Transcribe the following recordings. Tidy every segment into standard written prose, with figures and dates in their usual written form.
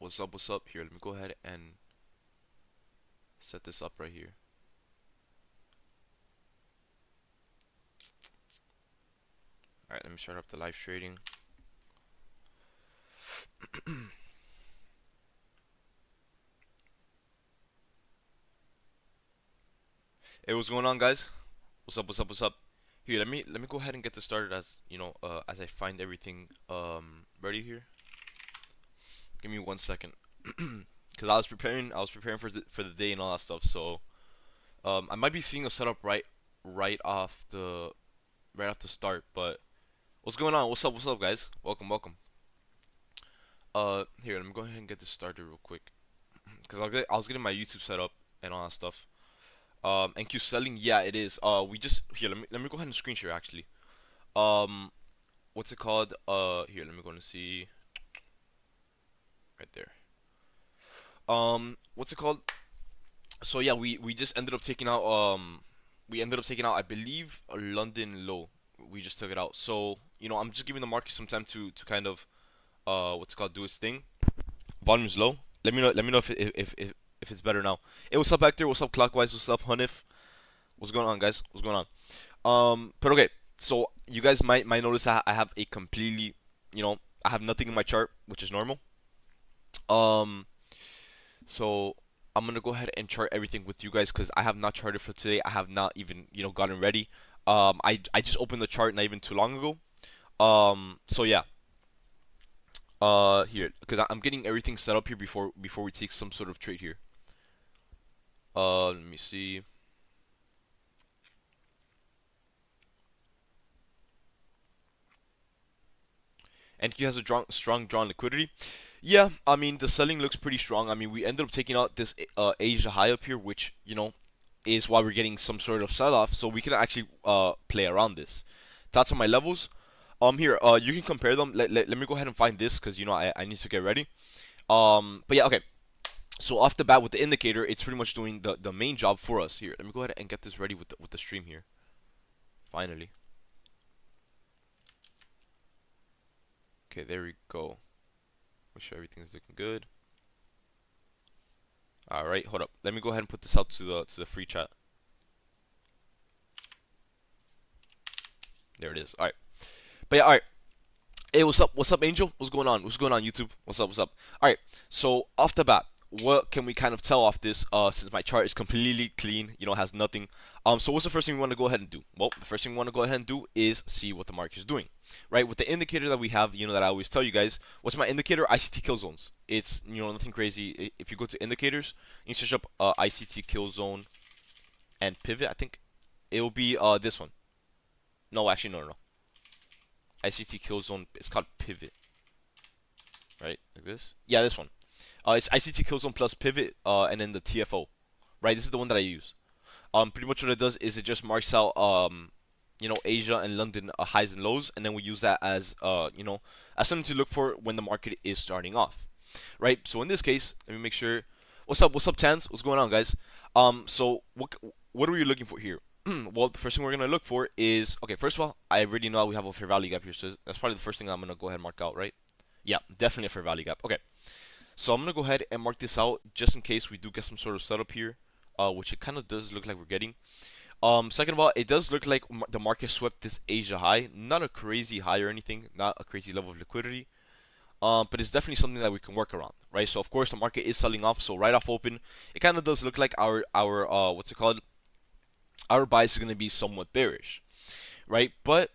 What's up? What's up? Here, let me go ahead and set this up right here. Alright, let me start up the live trading. Hey, what's going on, guys? What's up? What's up? What's up? Here, let me go ahead and get this started as as I find everything ready here. Give me 1 second, cause I was preparing for the day and all that stuff. So I might be seeing a setup right off the start. But what's going on? What's up? What's up, guys? Welcome, welcome. Here, let me go ahead and get this started real quick, cause I was getting my YouTube set up and all that stuff. NQ selling, yeah, it is. We just here. Let me go ahead and screen share actually. Um, what's it called? Here, let me go and see right there. What's it called? So yeah, we just ended up taking out I believe a London low. We just took it out. So I'm just giving the market some time to kind of what's it called, do its thing. Volume's low. Let me know if it's better now. Hey, what's up, Hector? What's up, Clockwise? What's up, Hanif? What's going on, guys? What's going on? But okay. So you guys might notice I have a completely, I have nothing in my chart, which is normal. Um, so I'm gonna go ahead and chart everything with you guys because I have not charted for today. I have not even gotten ready. I just opened the chart not even too long ago. So yeah. Here, because I'm getting everything set up here before we take some sort of trade here. Let me see. NQ has a strong drawn liquidity. Yeah, I mean the selling looks pretty strong. I mean we ended up taking out this Asia high up here, which is why we're getting some sort of sell off. So we can actually play around this. Thoughts on my levels? Here, you can compare them. Let me go ahead and find this because I need to get ready. But yeah, okay. So off the bat with the indicator, it's pretty much doing the main job for us here. Let me go ahead and get this ready with the stream here. Finally. Okay, there we go. Make sure everything's looking good. All right, hold up. Let me go ahead and put this out to the free chat. There it is. All right. But yeah, all right. Hey, what's up? What's up, Angel? What's going on? What's going on, YouTube? What's up? What's up? All right. So off the bat, what can we kind of tell off this? Since my chart is completely clean, has nothing. So what's the first thing we want to go ahead and do? Well, the first thing we want to go ahead and do is see what the market is doing, right? With the indicator that we have, that I always tell you guys. What's my indicator? ICT kill zones. It's nothing crazy. If you go to indicators, you search up ICT kill zone and pivot. I think it will be this one. No, actually, no. ICT kill zone. It's called pivot, right? Like this. Yeah, this one. It's ICT kill zone plus pivot, and then the TFO, right? This is the one that I use. Pretty much what it does is it just marks out Asia and London highs and lows, and then we use that as as something to look for when the market is starting off, right? So in this case, let me make sure. What's up? What's up, Tans? What's going on, guys? So what are we looking for here? Well, the first thing we're gonna look for is, okay, first of all, I already know we have a fair value gap here, so that's probably the first thing I'm gonna go ahead and mark out, right? Yeah, definitely a fair value gap. Okay, so I'm gonna go ahead and mark this out just in case we do get some sort of setup here, which it kind of does look like we're getting. Second of all, it does look like the market swept this Asia high, not a crazy high or anything, not a crazy level of liquidity. But it's definitely something that we can work around, right? So of course the market is selling off, so right off open, it kind of does look like our what's it called? Our bias is going to be somewhat bearish, right? But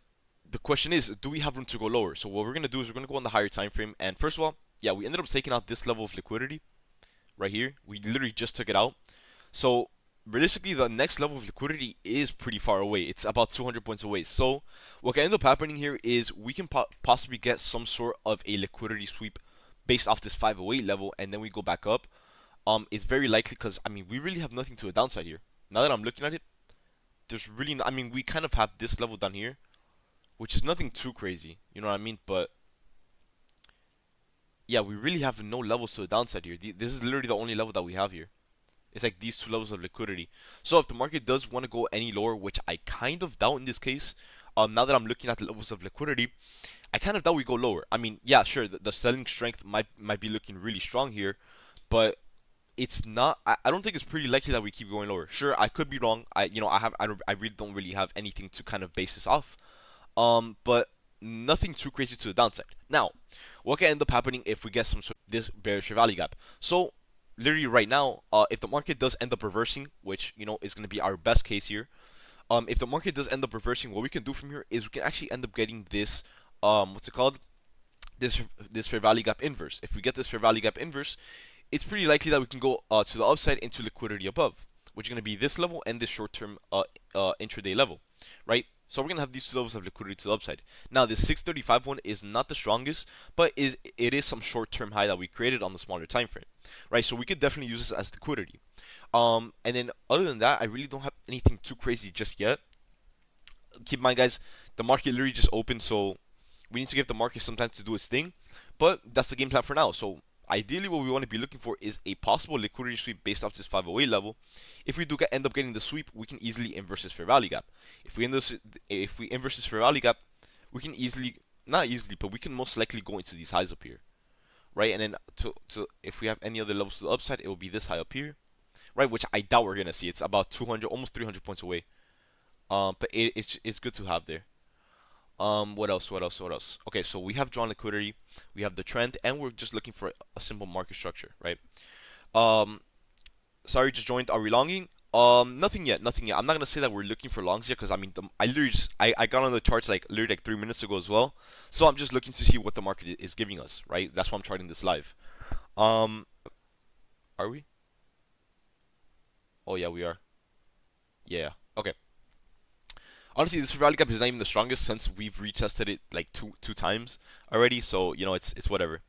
the question is, do we have room to go lower? So what we're going to do is we're going to go on the higher time frame. And first of all, yeah, we ended up taking out this level of liquidity right here. We literally just took it out. So realistically, the next level of liquidity is pretty far away. It's about 200 points away. So what can end up happening here is we can possibly get some sort of a liquidity sweep based off this 508 level, and then we go back up. It's very likely because, I mean, we really have nothing to the downside here. Now that I'm looking at it, there's really I mean, we kind of have this level down here, which is nothing too crazy, you know what I mean? But yeah, we really have no levels to the downside here. This is literally the only level that we have here. It's like these two levels of liquidity. So if the market does want to go any lower, which I kind of doubt in this case, now that I'm looking at the levels of liquidity, I kind of doubt we go lower. I mean, yeah, sure, the selling strength might be looking really strong here, but it's not. I don't think it's pretty likely that we keep going lower. Sure, I could be wrong. I really don't really have anything to kind of base this off. But nothing too crazy to the downside. Now, what can end up happening if we get some sort of this bearish fair value gap? So literally right now, if the market does end up reversing, which is going to be our best case here, if the market does end up reversing, what we can do from here is we can actually end up getting this, what's it called? This fair value gap inverse. If we get this fair value gap inverse, it's pretty likely that we can go to the upside into liquidity above, which is going to be this level and this short-term intraday level, right? So we're going to have these two levels of liquidity to the upside. Now, this 635 one is not the strongest, but it is some short-term high that we created on the smaller time frame, right? So we could definitely use this as liquidity. And then other than that, I really don't have anything too crazy just yet. Keep in mind, guys, the market literally just opened, so we need to give the market some time to do its thing. But that's the game plan for now. So ideally, what we want to be looking for is a possible liquidity sweep based off this 508 level. If we do end up getting the sweep, we can easily inverse this fair value gap. If we inverse this fair value gap, we can easily, not easily, but we can most likely go into these highs up here, right? And then if we have any other levels to the upside, it will be this high up here, right? Which I doubt we're gonna see. It's about 200, almost 300 points away. But it's good to have there. What else? What else? What else? Okay, so we have drawn liquidity, we have the trend, and we're just looking for a simple market structure, right? Sorry, just joined. Are we longing? Nothing yet, nothing yet. I'm not gonna say that we're looking for longs yet, because I mean, I literally I got on the charts like literally like 3 minutes ago as well. So I'm just looking to see what the market is giving us, right? That's why I'm charting this live. Are we? Oh yeah, we are. Yeah. Okay. Honestly, this value gap is not even the strongest since we've retested it like two times already. So it's whatever.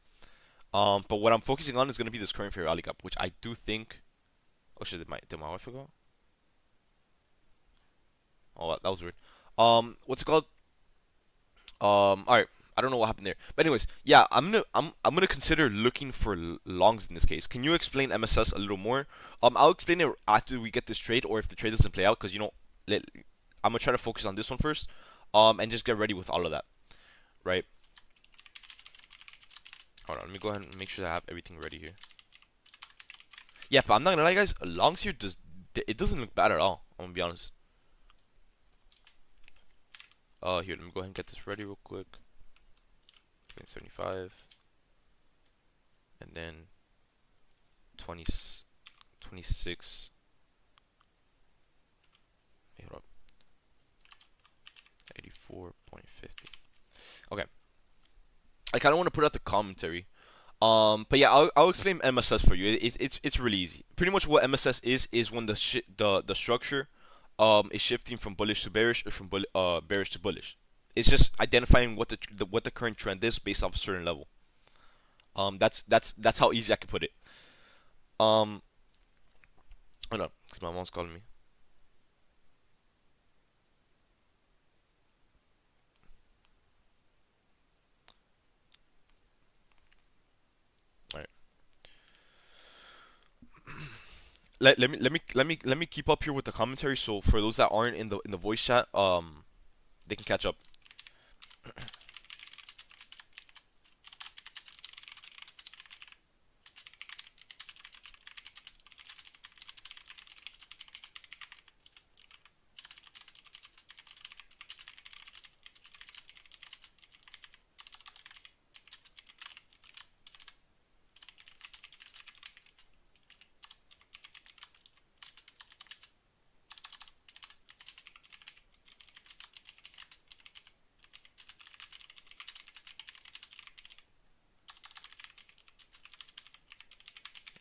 But what I'm focusing on is going to be this current fair value gap, which I do think. Oh shit! Did my wife go? Oh, that was weird. What's it called? All right. I don't know what happened there, but anyways, yeah, I'm gonna consider looking for longs in this case. Can you explain MSS a little more? I'll explain it after we get this trade, or if the trade doesn't play out, because I'm gonna try to focus on this one first, and just get ready with all of that, right? Hold on, let me go ahead and make sure that I have everything ready here. Yeah, but I'm not gonna lie, guys. Longs here it doesn't look bad at all. I'm gonna be honest. Here, let me go ahead and get this ready real quick. 75, and then 20, 26. Wait, hold up. 84.50. Okay. I kind of want to put out the commentary. But yeah, I'll explain MSS for you. It's really easy. Pretty much what MSS is when the structure is shifting from bullish to bearish, or from bearish to bullish. It's just identifying what the current trend is based off a certain level. That's how easy I can put it. Hold on, because my mom's calling me. All right. Let me keep up here with the commentary. So for those that aren't in the voice chat, they can catch up.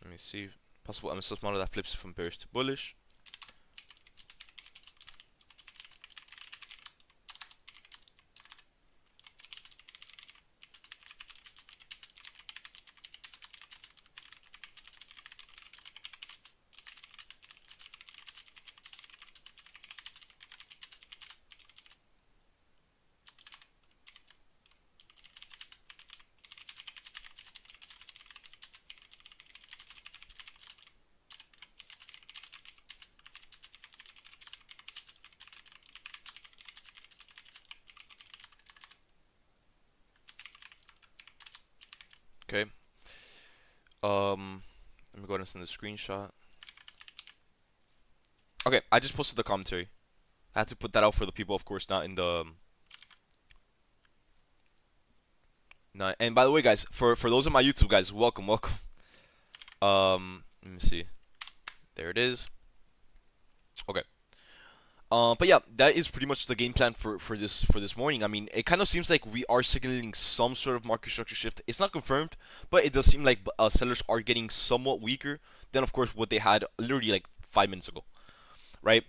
Let me see. Possible MSS model that flips from bearish to bullish. Let me go ahead and send the screenshot. Okay, I just posted the commentary. I had to put that out for the people, of course, not in the. Not, and by the way, guys, for those of my YouTube guys, welcome, welcome. Let me see. There it is. Okay. But yeah, that is pretty much the game plan for this morning. I mean, it kind of seems like we are signaling some sort of market structure shift. It's not confirmed, but it does seem like sellers are getting somewhat weaker than, of course, what they had literally like 5 minutes ago, right?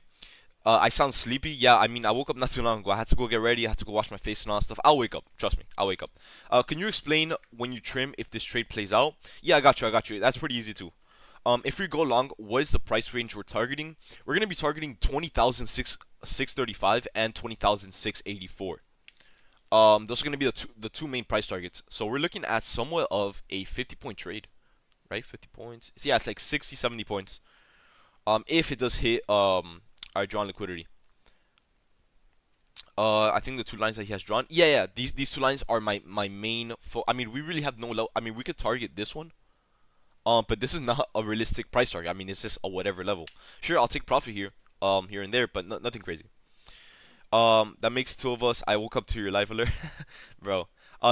I sound sleepy. Yeah, I mean, I woke up not too long ago. I had to go get ready. I had to go wash my face and all that stuff. I'll wake up. Trust me, I'll wake up. Can you explain when you trim if this trade plays out? Yeah, I got you. I got you. That's pretty easy too. If we go long, what is the price range we're targeting? We're gonna be targeting 20,635 and 20,684. Those are gonna be the two main price targets. So we're looking at somewhat of a 50-point trade, right? 50 points. So yeah, it's like 60, 70 points. If it does hit our drawn liquidity. I think the two lines that he has drawn. Yeah, yeah. These two lines are my main. I mean, we really have no level. I mean, we could target this one. But this is not a realistic price target. I mean, it's just a whatever level. Sure, I'll take profit here, here and there, but nothing crazy. That makes two of us. I woke up to your live alert, bro.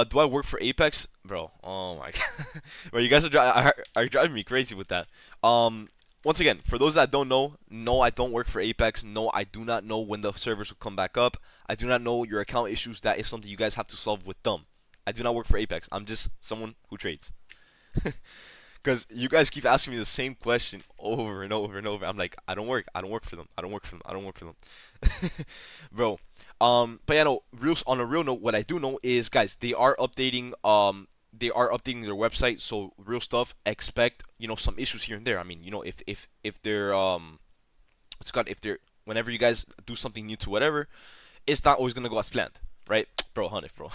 Do I work for Apex, bro? Oh my god, bro, you guys are driving me crazy with that. Once again, for those that don't know, no, I don't work for Apex. No, I do not know when the servers will come back up. I do not know your account issues. That is something you guys have to solve with them. I do not work for Apex. I'm just someone who trades. Because you guys keep asking me the same question over and over and over. I'm like, I don't work. I don't work for them. I don't work for them. I don't work for them. Bro. But yeah, no, on a real note, what I do know is, guys, they are updating their website, so real stuff. Expect, some issues here and there. I mean, if they're what's it called, if they're whenever you guys do something new to whatever, it's not always gonna go as planned, right? Bro, Hanif, bro.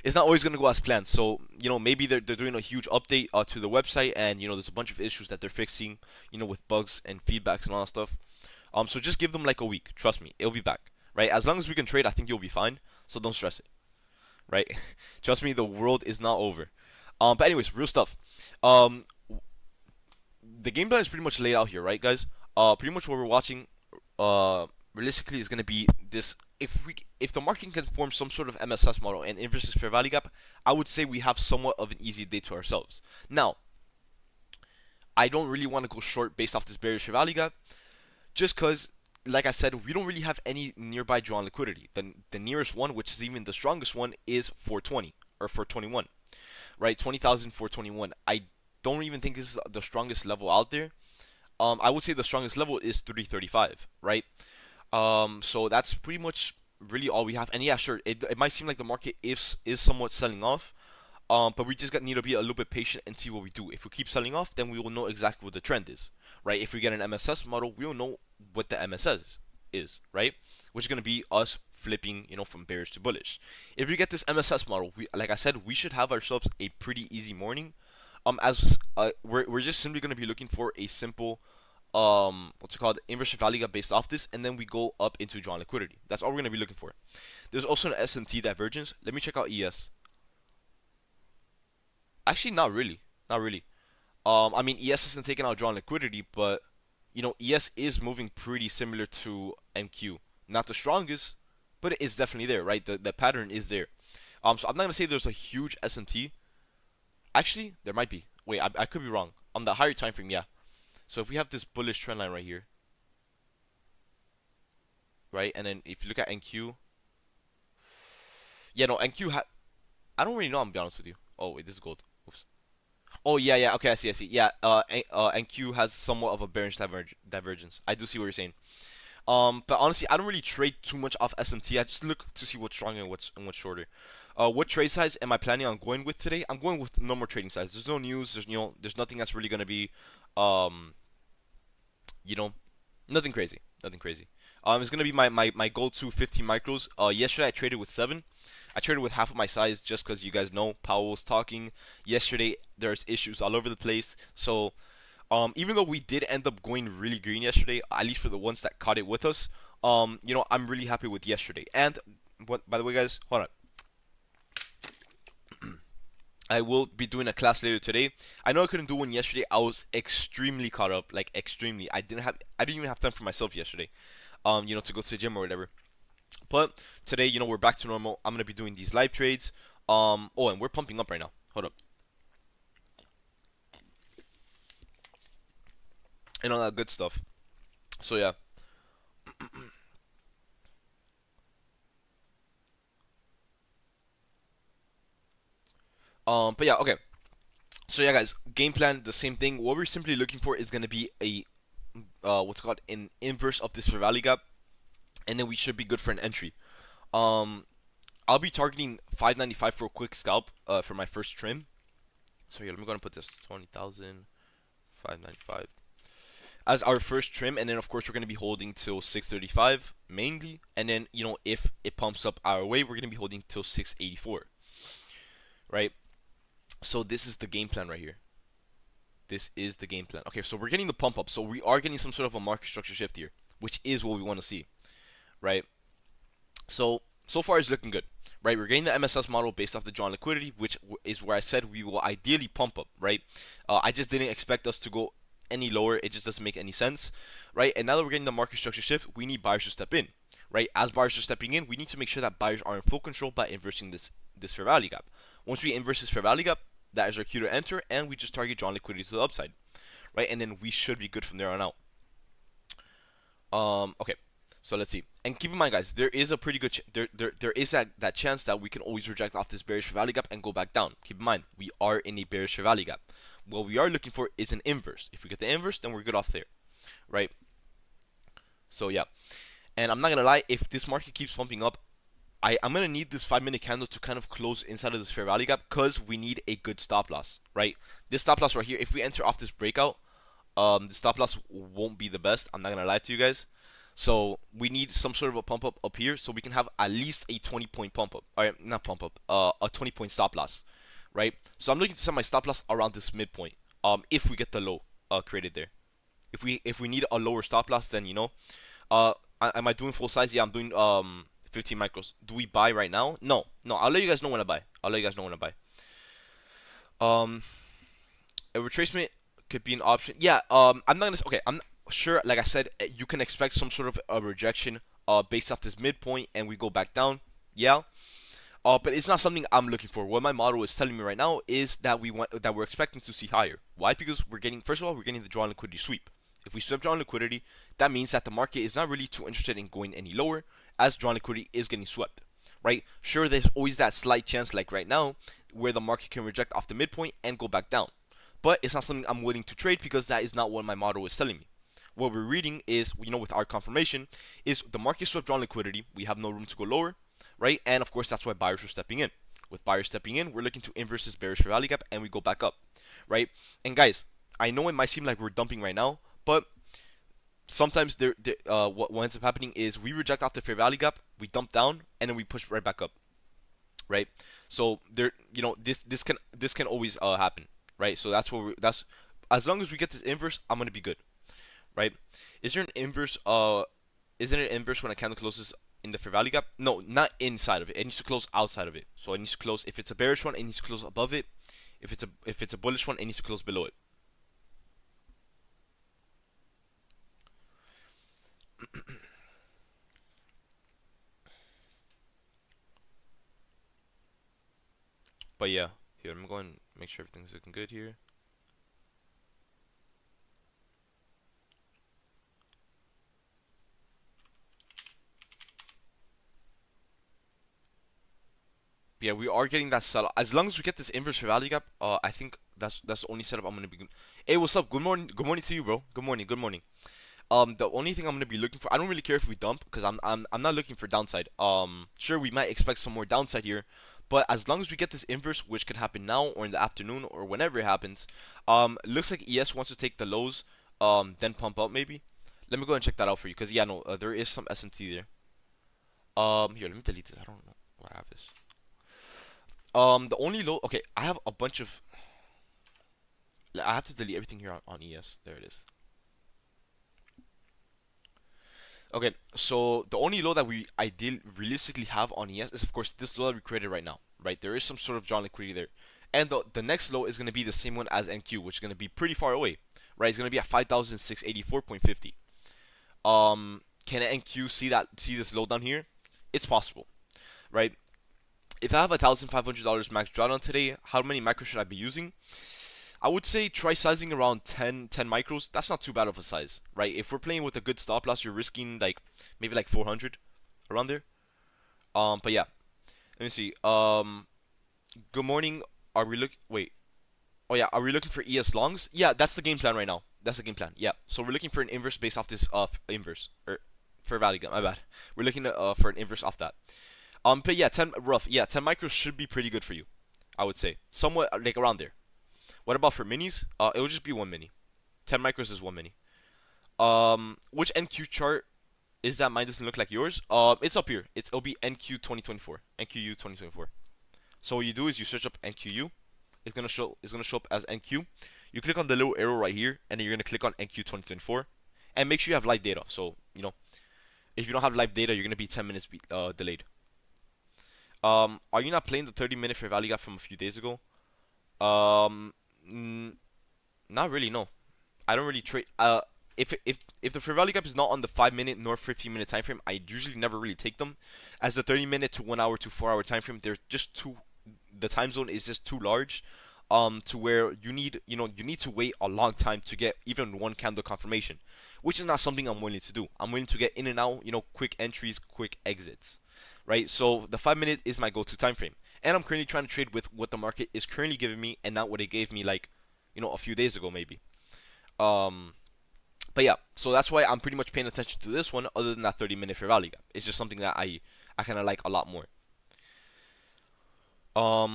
It's not always gonna go as planned. So, maybe they're doing a huge update to the website, and there's a bunch of issues that they're fixing, with bugs and feedbacks and all that stuff. So just give them like a week. Trust me, it'll be back, right? As long as we can trade, I think you'll be fine. So don't stress it, right? Trust me, the world is not over. But anyways, real stuff. Um, the game plan is pretty much laid out here, right, guys? Pretty much what we're watching, realistically, is gonna be this. If the market can form some sort of MSS model and inverse fair value gap, I would say we have somewhat of an easy day to ourselves. Now, I don't really want to go short based off this bearish fair value gap, just because, like I said, we don't really have any nearby drawn liquidity. The nearest one, which is even the strongest one, is 420 or 421, right? 20,421. I don't even think this is the strongest level out there. I would say the strongest level is 335, right? So that's pretty much really all we have. And yeah, sure, it might seem like the market is somewhat selling off. But we just need to be a little bit patient and see what we do. If we keep selling off, then we will know exactly what the trend is, right? If we get an MSS model, we will know what the MSS is, right? Which is going to be us flipping, from bearish to bullish. If we get this MSS model, like I said, we should have ourselves a pretty easy morning. As we're just simply going to be looking for a simple what's it called, inverse value gap based off this, and then we go up into drawn liquidity. That's all we're going to be looking for. There's also an SMT divergence. Let me check out ES. Actually, not really. Not really. I mean, ES isn't taking out drawn liquidity, but ES is moving pretty similar to NQ. Not the strongest, but it is definitely there, right? The pattern is there. So I'm not gonna say there's a huge SMT. Actually, there might be. Wait, I could be wrong. On the higher time frame, yeah. So if we have this bullish trend line right here, right, and then if you look at NQ, yeah, no, NQ I don't really know. I'm gonna be honest with you. Oh wait, this is gold. Oops. Oh yeah, yeah. Okay, I see, I see. Yeah, NQ has somewhat of a bearish divergence. I do see what you're saying. But honestly, I don't really trade too much off SMT. I just look to see what's stronger and what's shorter. What trade size am I planning on going with today? I'm going with no more trading size. There's no news. There's nothing that's really gonna be, you know, nothing crazy. Nothing crazy. It's gonna be my go-to 15 micros. Yesterday I traded with 7. I traded with half of my size just because you guys know Powell was talking yesterday. There's issues all over the place. So even though we did end up going really green yesterday, at least for the ones that caught it with us, I'm really happy with yesterday. And what, by the way, guys, hold on. I will be doing a class later today. I know I couldn't do one yesterday. I was extremely caught up, like extremely. I didn't even have time for myself yesterday. To go to the gym or whatever. But today, we're back to normal. I'm gonna be doing these live trades. And we're pumping up right now. Hold up. And all that good stuff. So yeah. But yeah, okay. So yeah, guys, game plan the same thing. What we're simply looking for is gonna be a what's it called an inverse of this fair value gap, and then we should be good for an entry. Um, I'll be targeting 595 for a quick scalp for my first trim. So yeah, let me go and put this 20,000 595 as our first trim, and then of course we're gonna be holding till 635 mainly, and then if it pumps up our way, we're gonna be holding till 684, right? So this is the game plan right here. This is the game plan. Okay, so we're getting the pump up, so we are getting some sort of a market structure shift here, which is what we want to see, right? So far it's looking good, right? We're getting the MSS model based off the drawn liquidity, which is where I said we will ideally pump up, right? I just didn't expect us to go any lower. It just doesn't make any sense, right? And now that we're getting the market structure shift, we need buyers to step in, right? As buyers are stepping in, we need to make sure that buyers are in full control by inversing this fair value gap. Once we inverse this fair value gap, that is our cue to enter, and we just target drawn liquidity to the upside, right? And then we should be good from there on out. Okay. So let's see. And keep in mind, guys, there is a pretty good there is that chance that we can always reject off this bearish value gap and go back down. Keep in mind, we are in a bearish value gap. What we are looking for is an inverse. If we get the inverse, then we're good off there, right? So yeah. And I'm not gonna lie, if this market keeps pumping up, I'm gonna need this 5-minute candle to kind of close inside of this fair value gap because we need a good stop loss, right? This stop loss right here, if we enter off this breakout, the stop loss won't be the best. I'm not gonna lie to you guys. So we need some sort of a pump up here so we can have at least a 20-point pump up. All right, not pump up, a 20-point stop loss, right? So I'm looking to set my stop loss around this midpoint. If we get the low created there, if we need a lower stop loss, then am I doing full size? Yeah, I'm doing 15 micros. Do we buy right now? No, no. I'll let you guys know when I buy. I'll let you guys know when I buy. Um, a retracement could be an option. Yeah. I'm not gonna. Okay. I'm sure. Like I said, you can expect some sort of a rejection. Based off this midpoint, and we go back down. Yeah. But it's not something I'm looking for. What my model is telling me right now is that we're expecting to see higher. Why? Because we're getting, first of all, we're getting the drawn liquidity sweep. If we sweep drawn liquidity, that means that the market is not really too interested in going any lower, as drawn liquidity is getting swept, right? Sure, there's always that slight chance, like right now, where the market can reject off the midpoint and go back down. But it's not something I'm willing to trade because that is not what my model is telling me. What we're reading is, with our confirmation, is the market swept drawn liquidity. We have no room to go lower, right? And of course, that's why buyers are stepping in. With buyers stepping in, we're looking to inverse this bearish fair value gap and we go back up, right? And guys, I know it might seem like we're dumping right now, but sometimes what ends up happening is we reject off the fair value gap, we dump down, and then we push right back up, right? So this can always happen, right? So that's as long as we get this inverse, I'm gonna be good, right? Is there an inverse? Isn't it inverse when a candle closes in the fair value gap? No, not inside of it. It needs to close outside of it. So it needs to close. If it's a bearish one, it needs to close above it. If it's a bullish one, it needs to close below it. But yeah, here I'm going to make sure everything's looking good here. But yeah, we are getting that sell. As long as we get this inverse fair value gap, I think that's the only setup I'm gonna be. Hey, what's up? Good morning. Good morning to you, bro. Good morning. Good morning. The only thing I'm gonna be looking for, I don't really care if we dump, because I'm not looking for downside. Sure, we might expect some more downside here, but as long as we get this inverse, which can happen now or in the afternoon or whenever it happens, looks like ES wants to take the lows, then pump up maybe. Let me go and check that out for you, because yeah, no, there is some SMT there. Here, let me delete this. I don't know why I have this. The only low. Okay, I have a bunch of. I have to delete everything here on ES. There it is. Okay, so the only low that we ideally realistically have on ES is of course this low that we created right now, right? There is some sort of drawn liquidity there, And the next low is going to be the same one as NQ, which is going to be pretty far away, right? It's going to be at 5,684.50. Can NQ see this low down here? It's possible, right? If I have $1,500 max drawdown today, how many micros should I be using? I would say try sizing around 10 micros. That's not too bad of a size, right? If we're playing with a good stop loss, you're risking like maybe like 400 around there. But yeah, let me see. Good morning. Are we look? Wait. Oh yeah, are we looking for ES longs? Yeah, that's the game plan right now. That's the game plan. Yeah. So we're looking for an inverse based off this inverse or fair value gap. My bad. We're looking for an inverse off that. But yeah, 10 rough. Yeah, 10 micros should be pretty good for you. I would say somewhat like around there. What about for minis? It will just be one mini. 10 micros is one mini. Which NQ chart is that? Mine doesn't look like yours. It's up here. It'll be NQ 2024. NQU 2024. So what you do is you search up NQU. It's gonna show up as NQ. You click on the little arrow right here, and then you're gonna click on NQ 2024, and make sure you have live data. So if you don't have live data, you're gonna be 10 minutes delayed. Are you not playing the 30-minute fair value gap from a few days ago? Not really. No, I don't really trade. If the fair value gap is not on the 5-minute nor 15-minute time frame, I usually never really take them. As the 30-minute to 1 hour to 4 hour time frame, they're just too. The time zone is just too large, to where you need to wait a long time to get even one candle confirmation, which is not something I'm willing to do. I'm willing to get in and out, quick entries, quick exits, right? So the 5-minute is my go-to time frame, and I'm currently trying to trade with what the market is currently giving me, and not what it gave me like, a few days ago maybe. But yeah, so that's why I'm pretty much paying attention to this one. Other than that 30-minute fair value gap, it's just something that I kind of like a lot more. Let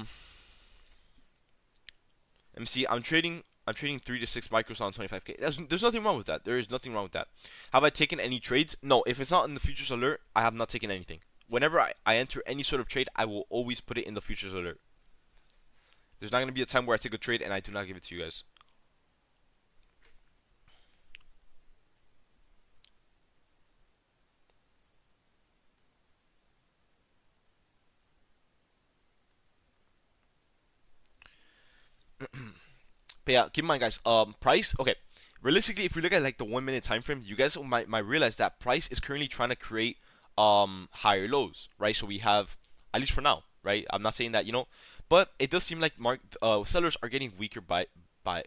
me see. I'm trading 3 to 6 micros on 25k. There's nothing wrong with that. There is nothing wrong with that. Have I taken any trades? No. If it's not in the futures alert, I have not taken anything. Whenever I enter any sort of trade, I will always put it in the futures alert. There's not going to be a time where I take a trade and I do not give it to you guys. But yeah, keep in mind, guys. Price. Okay. Realistically, if we look at like the 1 minute time frame, you guys might realize that price is currently trying to create higher lows, right? So we have, at least for now, right? I'm not saying that but it does seem like sellers are getting weaker by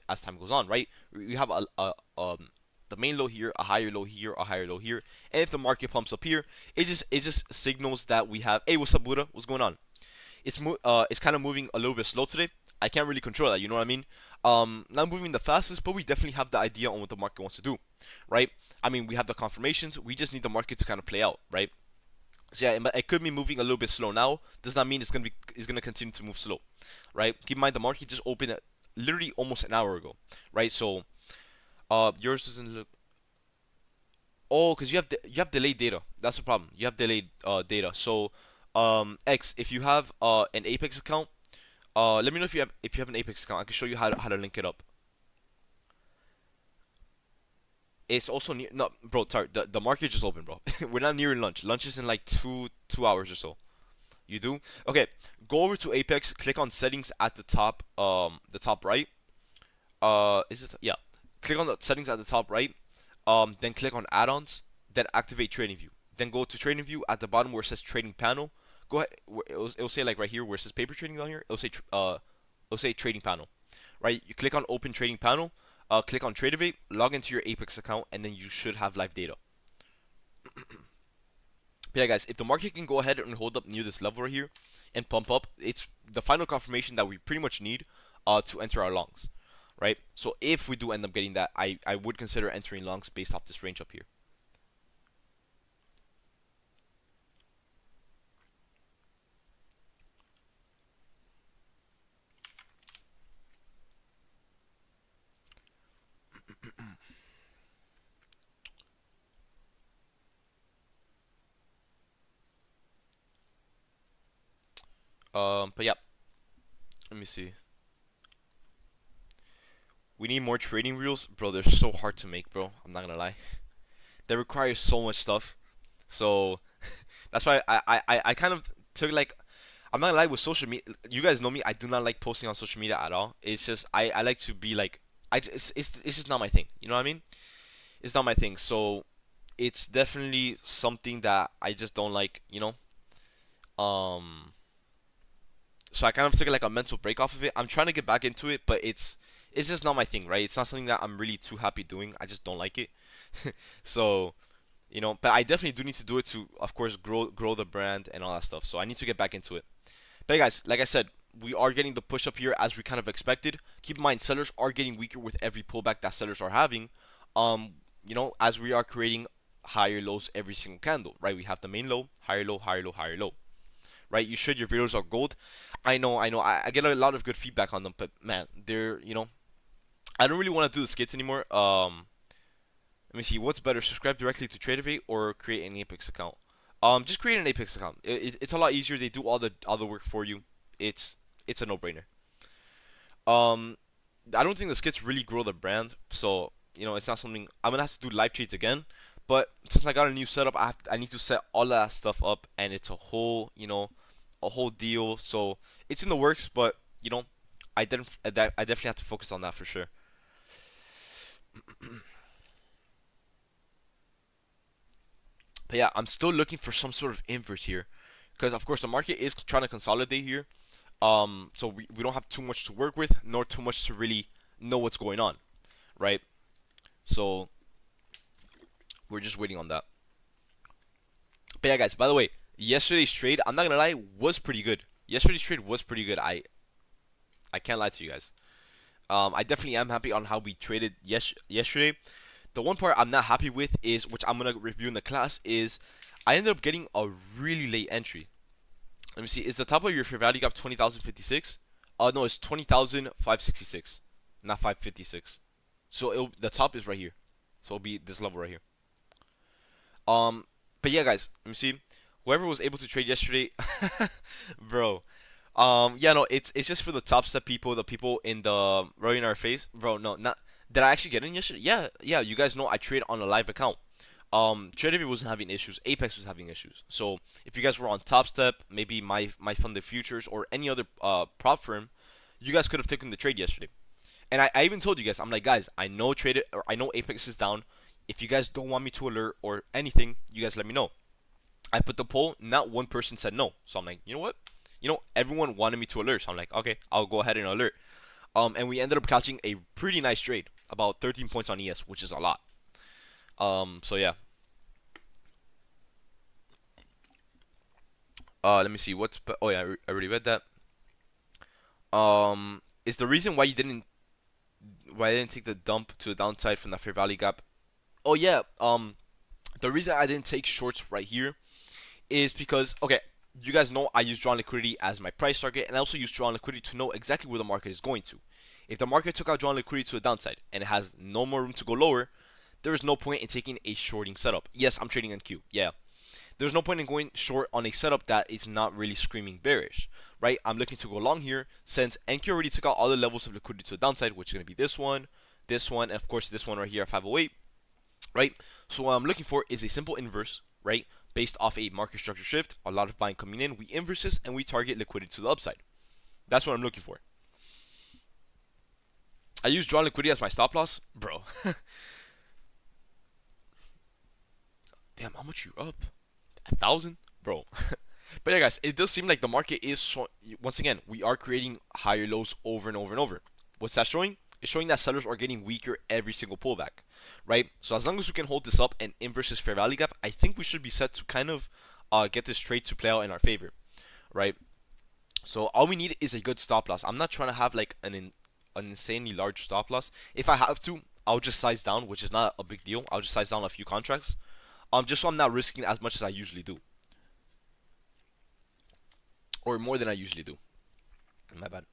as time goes on, right? We have the main low here, a higher low here, a higher low here, and if the market pumps up here, it just signals that we have. Hey, what's up, Buddha? What's going on? It's kind of moving a little bit slow today. I can't really control that, you know what I mean? Not moving the fastest, but we definitely have the idea on what the market wants to do, right? I mean, we have the confirmations. We just need the market to kind of play out, right? So yeah, it could be moving a little bit slow now. Does not mean it's gonna continue to move slow, right? Keep in mind the market just opened literally almost an hour ago, right? So yours doesn't look. Oh, because you have delayed data. That's the problem. You have delayed data. So X, if you have an Apex account. Let me know if you have an Apex account. I can show you how to link it up. It's also near. No, bro. Sorry, the market just opened, bro. We're not nearing lunch. Lunch is in like two hours or so. You do? Okay. Go over to Apex. Click on settings at the top right. Is it? Yeah. Click on the settings at the top right. Then click on add-ons. Then activate Trading View. Then go to Trading View at the bottom where it says Trading Panel. Go ahead. It'll say like right here where it says paper trading down here. It'll say trading panel, right? You click on open trading panel. Click on Tradeovate. Log into your Apex account, and then you should have live data. But yeah, guys, if the market can go ahead and hold up near this level right here and pump up, it's the final confirmation that we pretty much need to enter our longs, right? So if we do end up getting that, I would consider entering longs based off this range up here. But yeah, let me see. We need more trading reels, bro. They're so hard to make, bro. I'm not gonna lie. They require so much stuff. So that's why I kind of took like I'm not gonna lie with social media. You guys know me. I do not like posting on social media at all. It's just I like to be like it's just not my thing. You know what I mean? It's not my thing. So it's definitely something that I just don't like. Um. So I kind of took like a mental break off of it. I'm trying to get back into it, but it's just not my thing, right? It's not something that I'm really too happy doing. I just don't like it. So but I definitely do need to do it to, of course, grow the brand and all that stuff. So I need to get back into it. But hey guys, like I said, we are getting the push up here as we kind of expected. Keep in mind, sellers are getting weaker with every pullback that sellers are having. Um, as we are creating higher lows every single candle, right? We have the main low, higher low, higher low, higher low, right? You should. Your videos are gold. I know, I know. I get a lot of good feedback on them, but man, I don't really want to do the skits anymore. Let me see. What's better, subscribe directly to TraderVate or create an Apex account? Just create an Apex account. It's a lot easier. They do all the work for you. It's a no-brainer. Um, I don't think the skits really grow the brand, so it's not something I'm gonna have to do live trades again. But since I got a new setup, I need to set all that stuff up, and it's a whole deal. So it's in the works, but I definitely have to focus on that for sure. But yeah, I'm still looking for some sort of inverse here, because of course the market is trying to consolidate here. So we don't have too much to work with, nor too much to really know what's going on, right? So we're just waiting on that. But yeah, guys, by the way, yesterday's trade, I'm not gonna lie, was pretty good. Yesterday's trade was pretty good. I can't lie to you guys. I definitely am happy on how we traded yesterday. The one part I'm not happy with is, which I'm gonna review in the class, is I ended up getting a really late entry. Let me see. Is the top of your fair value gap 20,056? No, it's 20,566, not 556. So the top is right here. So it'll be this level right here. Um, but yeah, guys, let me see. Whoever was able to trade yesterday, bro. Yeah, no, it's just for the top step people, the people in the right in our face, bro. No, not. Did I actually get in yesterday? Yeah, yeah. You guys know I trade on a live account. TradeView wasn't having issues. Apex was having issues. So if you guys were on Top Step, maybe my funded futures or any other prop firm, you guys could have taken the trade yesterday. And I even told you guys, I'm like, guys, I know Apex is down. If you guys don't want me to alert or anything, you guys let me know. I put the poll. Not one person said no. So I'm like, you know what? Everyone wanted me to alert. So I'm like, okay, I'll go ahead and alert. And we ended up catching a pretty nice trade, about 13 points on ES, which is a lot. So yeah. Let me see oh yeah, I already read that. Is the reason why I didn't take the dump to the downside from the fair value gap? Oh yeah. The reason I didn't take shorts right here is because, okay, you guys know I use drawn liquidity as my price target, and I also use drawn liquidity to know exactly where the market is going to. If the market took out drawn liquidity to the downside and it has no more room to go lower, there is no point in taking a shorting setup. Yes, I'm trading NQ. Yeah. There's no point in going short on a setup that is not really screaming bearish, right? I'm looking to go long here since NQ already took out all the levels of liquidity to the downside, which is going to be this one, and of course this one right here at 508, right? So what I'm looking for is a simple inverse, right? Based off a market structure shift, a lot of buying coming in, we inverse this and we target liquidity to the upside. That's what I'm looking for. I use drawn liquidity as my stop loss, bro. Damn, how much you up? 1,000, bro. But yeah, guys, it does seem like the market is once again, we are creating higher lows over and over and over. What's that showing? It's showing that sellers are getting weaker every single pullback, right? So as long as we can hold this up and inverse this fair value gap, I think we should be set to kind of get this trade to play out in our favor, right? So all we need is a good stop loss. I'm not trying to have like an insanely large stop loss. If I have to, I'll just size down, which is not a big deal. I'll just size down a few contracts, just so I'm not risking as much as I usually do, or more than I usually do. My bad.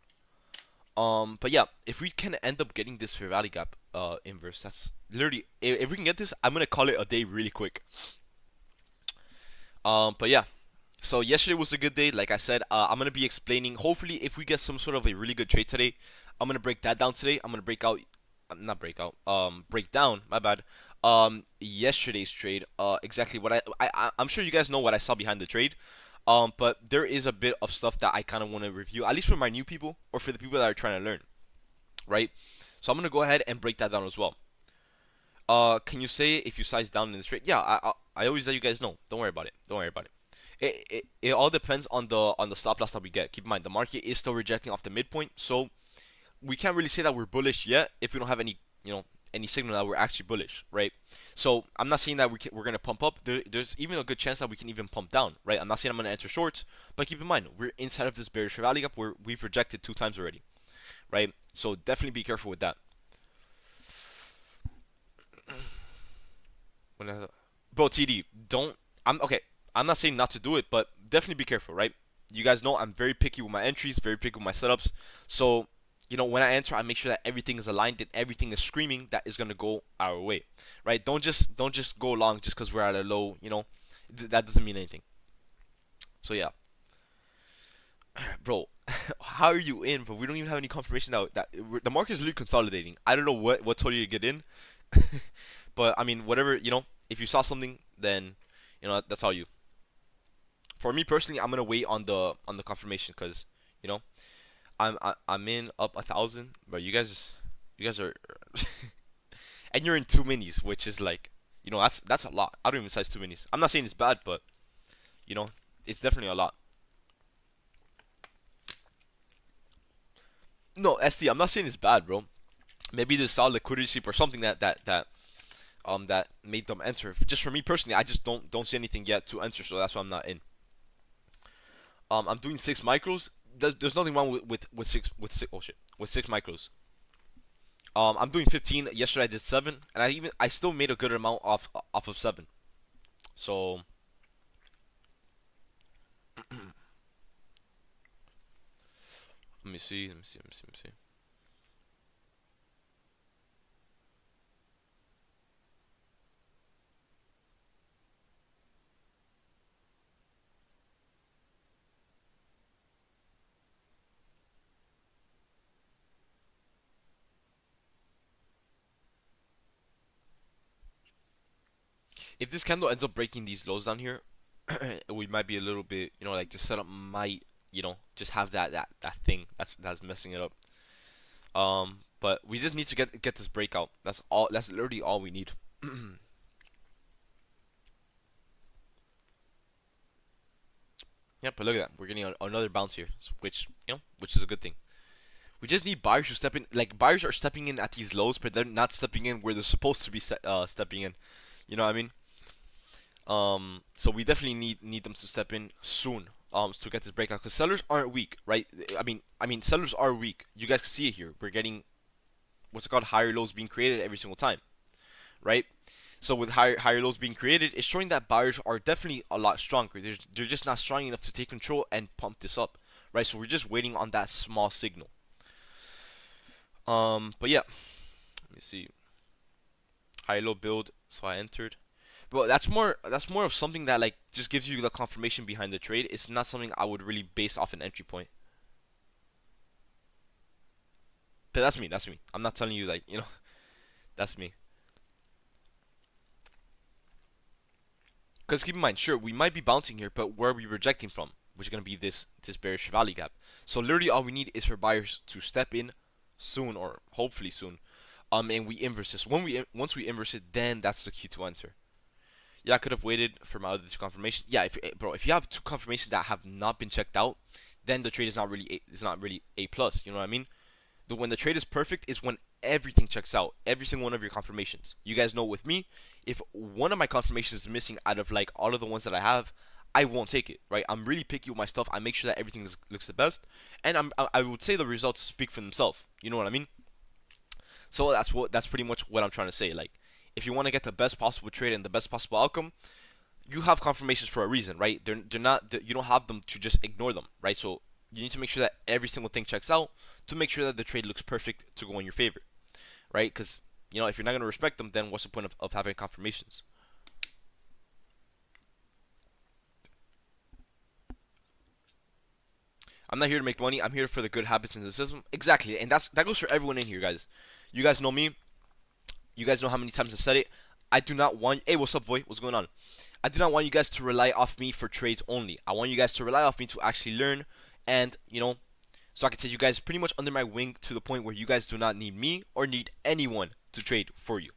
But yeah, if we can end up getting this fair value gap inverse, that's literally, if we can get this, I'm gonna call it a day really quick. But yeah, so yesterday was a good day. Like I said, I'm gonna be explaining. Hopefully, if we get some sort of a really good trade today, I'm gonna break that down today. I'm gonna break down. My bad. Yesterday's trade. Exactly what I'm sure you guys know what I saw behind the trade. But there is a bit of stuff that I kind of want to review, at least for my new people or for the people that are trying to learn, right? So I'm gonna go ahead and break that down as well. Can you say if you size down in the trade? Yeah, I always let you guys know. Don't worry about it. Don't worry about it. It all depends on the stop loss that we get. Keep in mind the market is still rejecting off the midpoint, so we can't really say that we're bullish yet if we don't have any any signal that we're actually bullish, right? So I'm not saying that we're gonna pump up. There's even a good chance that we can even pump down, right? I'm not saying I'm gonna enter shorts, but keep in mind we're inside of this bearish rally gap where we've rejected 2 times already, right? So definitely be careful with that. Bro, TD, don't. I'm okay. I'm not saying not to do it, but definitely be careful, right? You guys know I'm very picky with my entries, very picky with my setups. So, when I enter, I make sure that everything is aligned and everything is screaming that is gonna go our way, right? Don't just go along just because we're at a low. That doesn't mean anything. So yeah, bro, how are you in? But we don't even have any confirmation that the market is really consolidating. I don't know what told you to get in, but I mean, whatever. If you saw something, then that's all you. For me personally, I'm gonna wait on the confirmation because you know I'm in up 1,000, but you guys are and you're in 2 minis, which is like that's a lot. I don't even size 2 minis. I'm not saying it's bad, but you know it's definitely a lot. No, SD, I'm not saying it's bad, bro. Maybe they saw liquidity sweep or something that made them enter. Just for me personally, I just don't see anything yet to enter, so that's why I'm not in. I'm doing 6 micros. There's nothing wrong with six. Oh shit, with 6 micros. I'm doing 15. Yesterday I did 7, and I still made a good amount off of 7. So let me see. Let me see. Let me see. Let me see. If this candle ends up breaking these lows down here, we might be a little bit, like the setup might, just have that thing that's messing it up. But we just need to get this breakout. That's all. That's literally all we need. Yep, but look at that. We're getting another bounce here, which is a good thing. We just need buyers to step in. Like buyers are stepping in at these lows, but they're not stepping in where they're supposed to be stepping in. You know what I mean? So we definitely need them to step in soon. To get this breakout, because sellers aren't weak, right? I mean, sellers are weak. You guys can see it here. We're getting what's it called, higher lows being created every single time, right? So with higher lows being created, it's showing that buyers are definitely a lot stronger. They're just not strong enough to take control and pump this up, right? So we're just waiting on that small signal. But yeah, let me see. High low build. So I entered. Well, that's more of something that like just gives you the confirmation behind the trade. It's not something I would really base off an entry point. But that's me. That's me. I'm not telling you like that's me. Because keep in mind, sure, we might be bouncing here, but where are we rejecting from? Which is gonna be this bearish valley gap. So literally all we need is for buyers to step in soon or hopefully soon. And we inverse this. Once we inverse it, then that's the cue to enter. Yeah, I could have waited for my other 2 confirmations. Yeah, if you have 2 confirmations that have not been checked out, then the trade is not really A plus. You know what I mean? When the trade is perfect is when everything checks out, every single one of your confirmations. You guys know with me, if one of my confirmations is missing out of like all of the ones that I have, I won't take it. Right? I'm really picky with my stuff. I make sure that everything looks the best, and I would say the results speak for themselves. You know what I mean? So that's pretty much what I'm trying to say. Like, if you want to get the best possible trade and the best possible outcome, you have confirmations for a reason, right? They're not, you don't have them to just ignore them, right? So you need to make sure that every single thing checks out to make sure that the trade looks perfect to go in your favor, right? Because if you're not going to respect them, then what's the point of having confirmations? I'm not here to make money. I'm here for the good habits in the system. Exactly, and that goes for everyone in here, guys. You guys know me. You guys know how many times I've said it. I do not want. Hey, what's up, boy? What's going on? I do not want you guys to rely off me for trades only. I want you guys to rely off me to actually learn, and so I can take you guys pretty much under my wing to the point where you guys do not need me or need anyone to trade for you.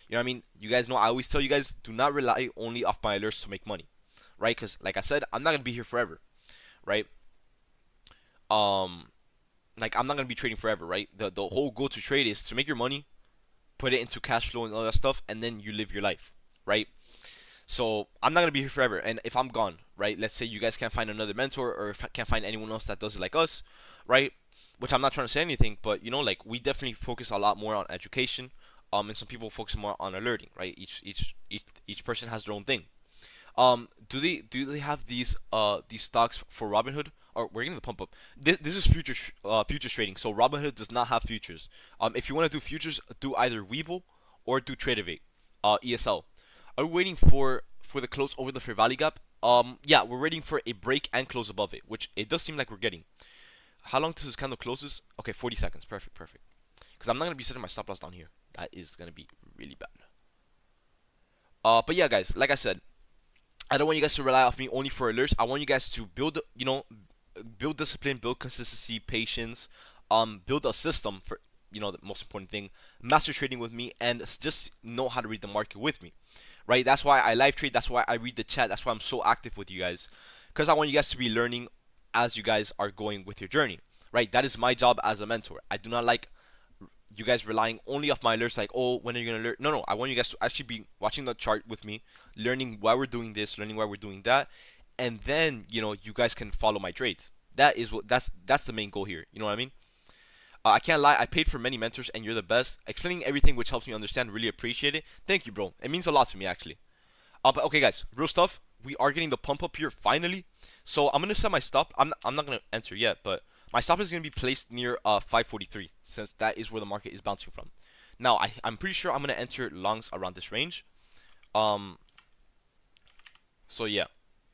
You know what I mean? You guys know I always tell you guys, do not rely only off my alerts to make money, right? Because like I said, I'm not gonna be here forever, right? Um, like I'm not gonna be trading forever, right? The whole goal to trade is to make your money, put it into cash flow and all that stuff, and then you live your life, right? So I'm not gonna be here forever, and if I'm gone, right? Let's say you guys can't find another mentor, or if I can't find anyone else that does it like us, right? Which I'm not trying to say anything, but like we definitely focus a lot more on education, and some people focus more on alerting, right? Each person has their own thing. Do they have these stocks for Robinhood? Or we're getting the pump up. This is futures trading. So Robinhood does not have futures. If you want to do futures, do either Webull or do Tradeovate, ESL. Are we waiting for the close over the fair value gap? Yeah, we're waiting for a break and close above it, which it does seem like we're getting. How long till this candle closes? Okay, 40 seconds. Perfect, perfect. Because I'm not gonna be setting my stop loss down here. That is gonna be really bad. But yeah, guys, like I said, I don't want you guys to rely off me only for alerts. I want you guys to build discipline, build consistency, patience, build a system for the most important thing, master trading with me, and just know how to read the market with me, right? That's why I live trade. That's why I read the chat. That's why I'm so active with you guys, because I want you guys to be learning as you guys are going with your journey, right? That is my job as a mentor. I do not like you guys relying only off my alerts, like, oh, when are you gonna learn? No, I want you guys to actually be watching the chart with me, learning why we're doing this, learning why we're doing that, and then you guys can follow my trades. That's the main goal here. You know what I mean? I can't lie, I paid for many mentors, and you're the best. Explaining everything, which helps me understand. Really appreciate it. Thank you, bro. It means a lot to me, actually. But okay, guys, real stuff. We are getting the pump up here finally. So I'm gonna set my stop. I'm not gonna enter yet, but my stop is gonna be placed near 543, since that is where the market is bouncing from. Now I'm pretty sure I'm gonna enter longs around this range. So yeah,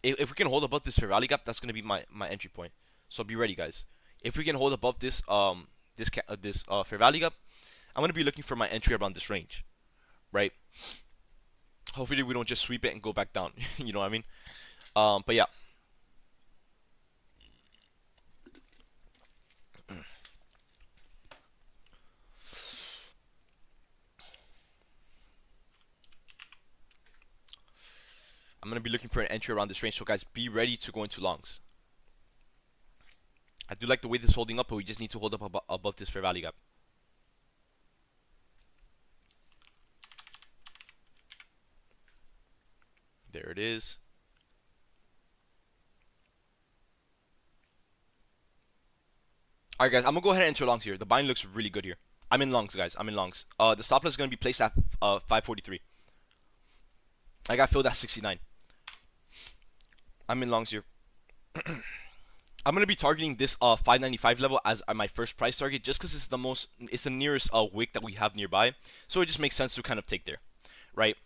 if we can hold above this fair value gap, that's gonna be my entry point. So be ready, guys. If we can hold above this fair value gap, I'm gonna be looking for my entry around this range, right? Hopefully we don't just sweep it and go back down. You know what I mean? But yeah. I'm gonna be looking for an entry around this range, so guys, be ready to go into longs. I do like the way this is holding up, but we just need to hold up above this fair value gap. There it is. Alright, guys, I'm gonna go ahead and enter longs here. The buying looks really good here. I'm in longs, guys. I'm in longs. The stop loss is gonna be placed at 543. I got filled at 69. I'm in longs here. I'm gonna be targeting this 595 level as my first price target, just because it's the nearest wick that we have nearby. So it just makes sense to kind of take there, right?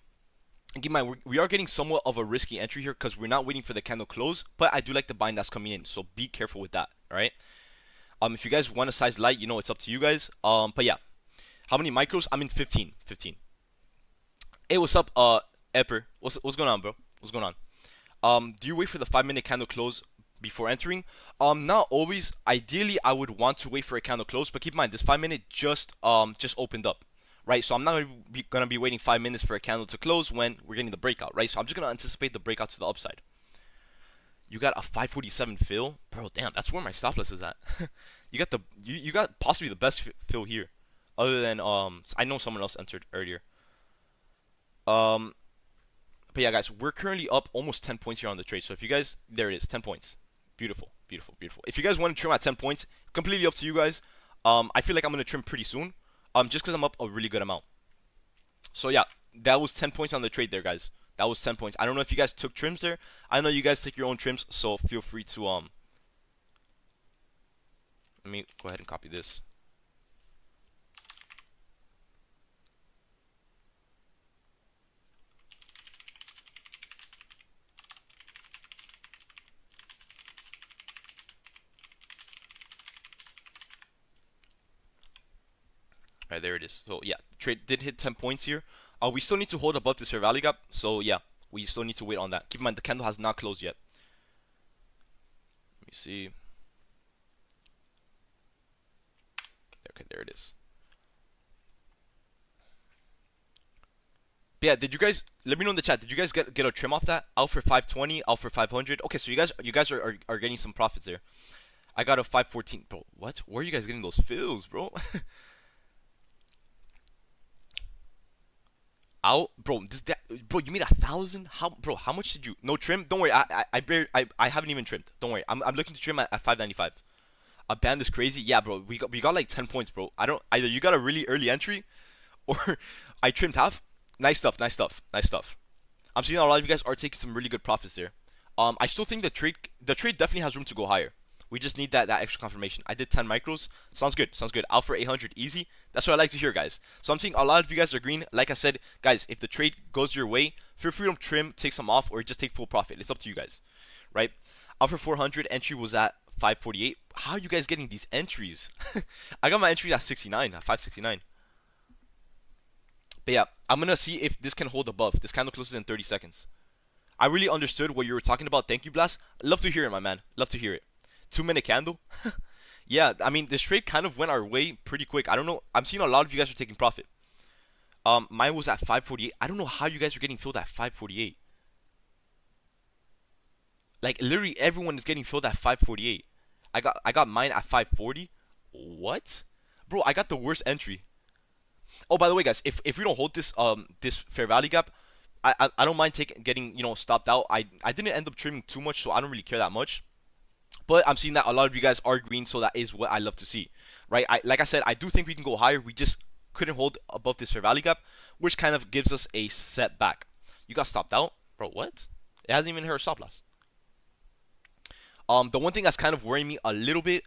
And keep in mind, we are getting somewhat of a risky entry here because we're not waiting for the candle close, but I do like the buying that's coming in, so be careful with that, all right? If you guys want a size light, it's up to you guys. But yeah, how many micros? I'm in 15. Hey, what's up, Epper? What's going on, bro? What's going on? Do you wait for the 5-minute candle close before entering? Not always. Ideally, I would want to wait for a candle close, but keep in mind, this 5-minute just opened up, right? So I'm not gonna be waiting 5 minutes for a candle to close when we're getting the breakout, right? So I'm just gonna anticipate the breakout to the upside. You got a 547 fill, bro. Damn, that's where my stop loss is at. you got possibly the best fill here, other than I know someone else entered earlier. But yeah, guys, we're currently up almost 10 points here on the trade. So if you guys, there it is, 10 points. Beautiful. If you guys want to trim at 10 points, completely up to you guys. I feel like I'm gonna trim pretty soon, just because I'm up a really good amount. So yeah, that was 10 points on the trade there, guys. That was 10 points. I don't know if you guys took trims there. I know you guys take your own trims, so feel free to let me go ahead and copy this. Alright, there it is. So yeah, trade did hit 10 points here. We still need to hold above this fair value gap. So yeah, we still need to wait on that. Keep in mind the candle has not closed yet. Let me see. Okay, there it is. But yeah, did you guys let me know in the chat? Did you guys get a trim off that? Out for 520, out for 500. Okay, so you guys are getting some profits there. I got a 514, bro. What? Where are you guys getting those fills, bro? Out, bro. Bro. You made 1,000. How, bro? How much did you? No trim. Don't worry. I haven't even trimmed. Don't worry. I'm looking to trim at 595. A band is crazy. Yeah, bro. We got like 10 points, bro. I don't either. You got a really early entry, or I trimmed half. Nice stuff. Nice stuff. Nice stuff. I'm seeing a lot of you guys are taking some really good profits there. I still think the trade definitely has room to go higher. We just need that extra confirmation. I did 10 micros. Sounds good. Sounds good. Out for 800 easy. That's what I like to hear, guys. So I'm seeing a lot of you guys are green. Like I said, guys, if the trade goes your way, feel free to trim, take some off, or just take full profit. It's up to you guys, right? Out for 400. Entry was at 548. How are you guys getting these entries? I got my entries at 69, at 569. But yeah, I'm gonna see if this can hold above. This candle closes in 30 seconds. I really understood what you were talking about. Thank you, Blast. Love to hear it, my man. Love to hear it. 2-minute candle. Yeah, I mean, this trade kind of went our way pretty quick. I don't know. I'm seeing a lot of you guys are taking profit. Mine was at 548. I don't know how you guys are getting filled at 548. Like literally everyone is getting filled at 548. I got mine at 540. What? Bro, I got the worst entry. Oh, by the way, guys, if we don't hold this fair value gap, I don't mind getting stopped out. I didn't end up trimming too much, so I don't really care that much. But I'm seeing that a lot of you guys are green, so that is what I love to see, right? Like I said, I do think we can go higher. We just couldn't hold above this fair value gap, which kind of gives us a setback. You got stopped out, bro. What? It hasn't even hit our stop loss. The one thing that's kind of worrying me a little bit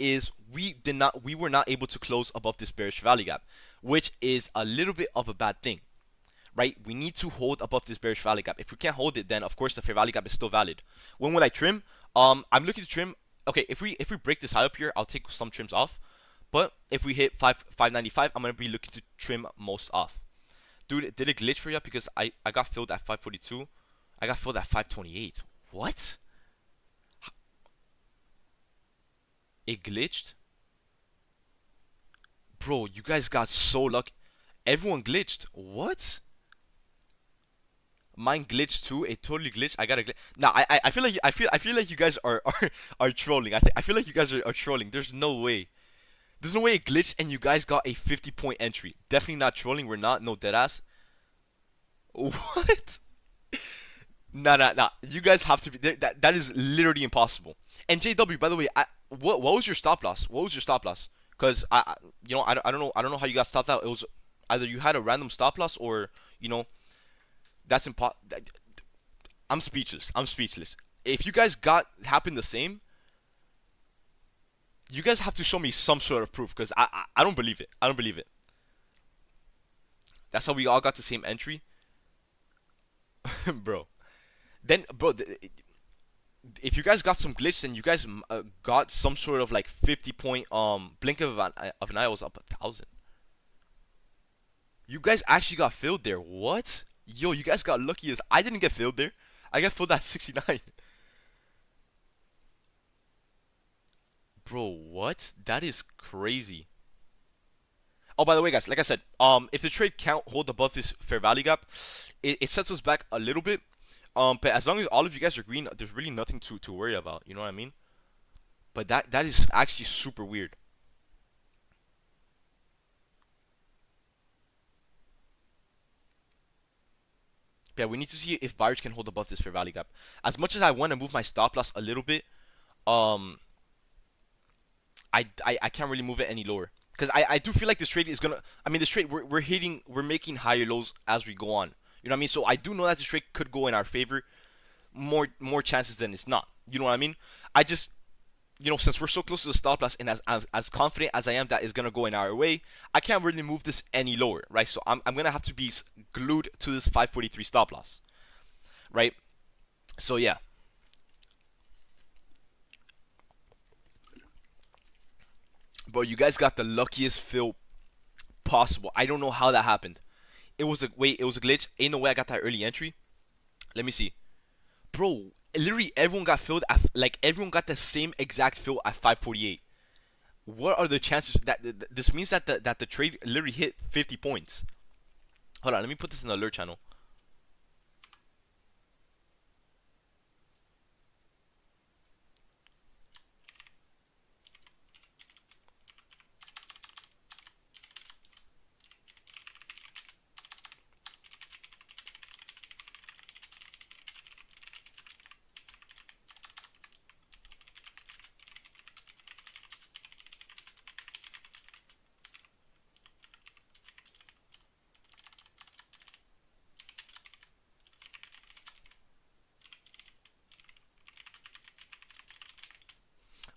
is we were not able to close above this bearish value gap, which is a little bit of a bad thing, right? We need to hold above this bearish value gap. If we can't hold it, then of course the fair value gap is still valid. When will I trim? I'm looking to trim. Okay, if we break this high up here, I'll take some trims off. But if we hit 595, I'm gonna be looking to trim most off. Dude, did it glitch for you? Because I got filled at 542. I got filled at 528. What? It glitched? Bro, you guys got so lucky. Everyone glitched. What? Mine glitched too. It totally glitched. I got a glitch. Nah, I feel like I feel like you guys are trolling. I feel like you guys are trolling. There's no way. There's no way it glitched and you guys got a 50-point entry. Definitely not trolling. We're not. No deadass. What? Nah. You guys have to be. That is literally impossible. And JW, by the way, what was your stop loss? What was your stop loss? Cause I don't know how you got stopped out. It was either you had a random stop loss or that's impossible. I'm speechless. I'm speechless. If you guys happened the same, you guys have to show me some sort of proof because I don't believe it. I don't believe it. That's how we all got the same entry, bro. Then, bro, if you guys got some glitch, then you guys got some sort of like 50-point blink of an eye was up 1,000. You guys actually got filled there. What? Yo, you guys got lucky as I didn't get filled there. I got filled at 69. Bro, what? That is crazy. Oh, by the way, guys, like I said, if the trade can't hold above this fair value gap, it sets us back a little bit. But as long as all of you guys are green, there's really nothing to worry about. You know what I mean? But that is actually super weird. Yeah, we need to see if buyers can hold above this fair value gap. As much as I want to move my stop loss a little bit, I can't really move it any lower because I do feel like this trade is gonna. I mean, this trade we're making higher lows as we go on. You know what I mean? So I do know that this trade could go in our favor. More chances than it's not. You know what I mean? I just, since we're so close to the stop loss and as confident as I am that it's gonna go in our way, I can't really move this any lower, right? So I'm gonna have to be glued to this 543 stop loss, right? So yeah. Bro, you guys got the luckiest fill possible. I don't know how that happened. It was a wait. It was a glitch. Ain't no way I got that early entry. Let me see, bro. Literally everyone got filled at like everyone got the same exact fill at 548. What are the chances that this means that the trade literally hit 50 points? Hold on, let me put this in the alert channel.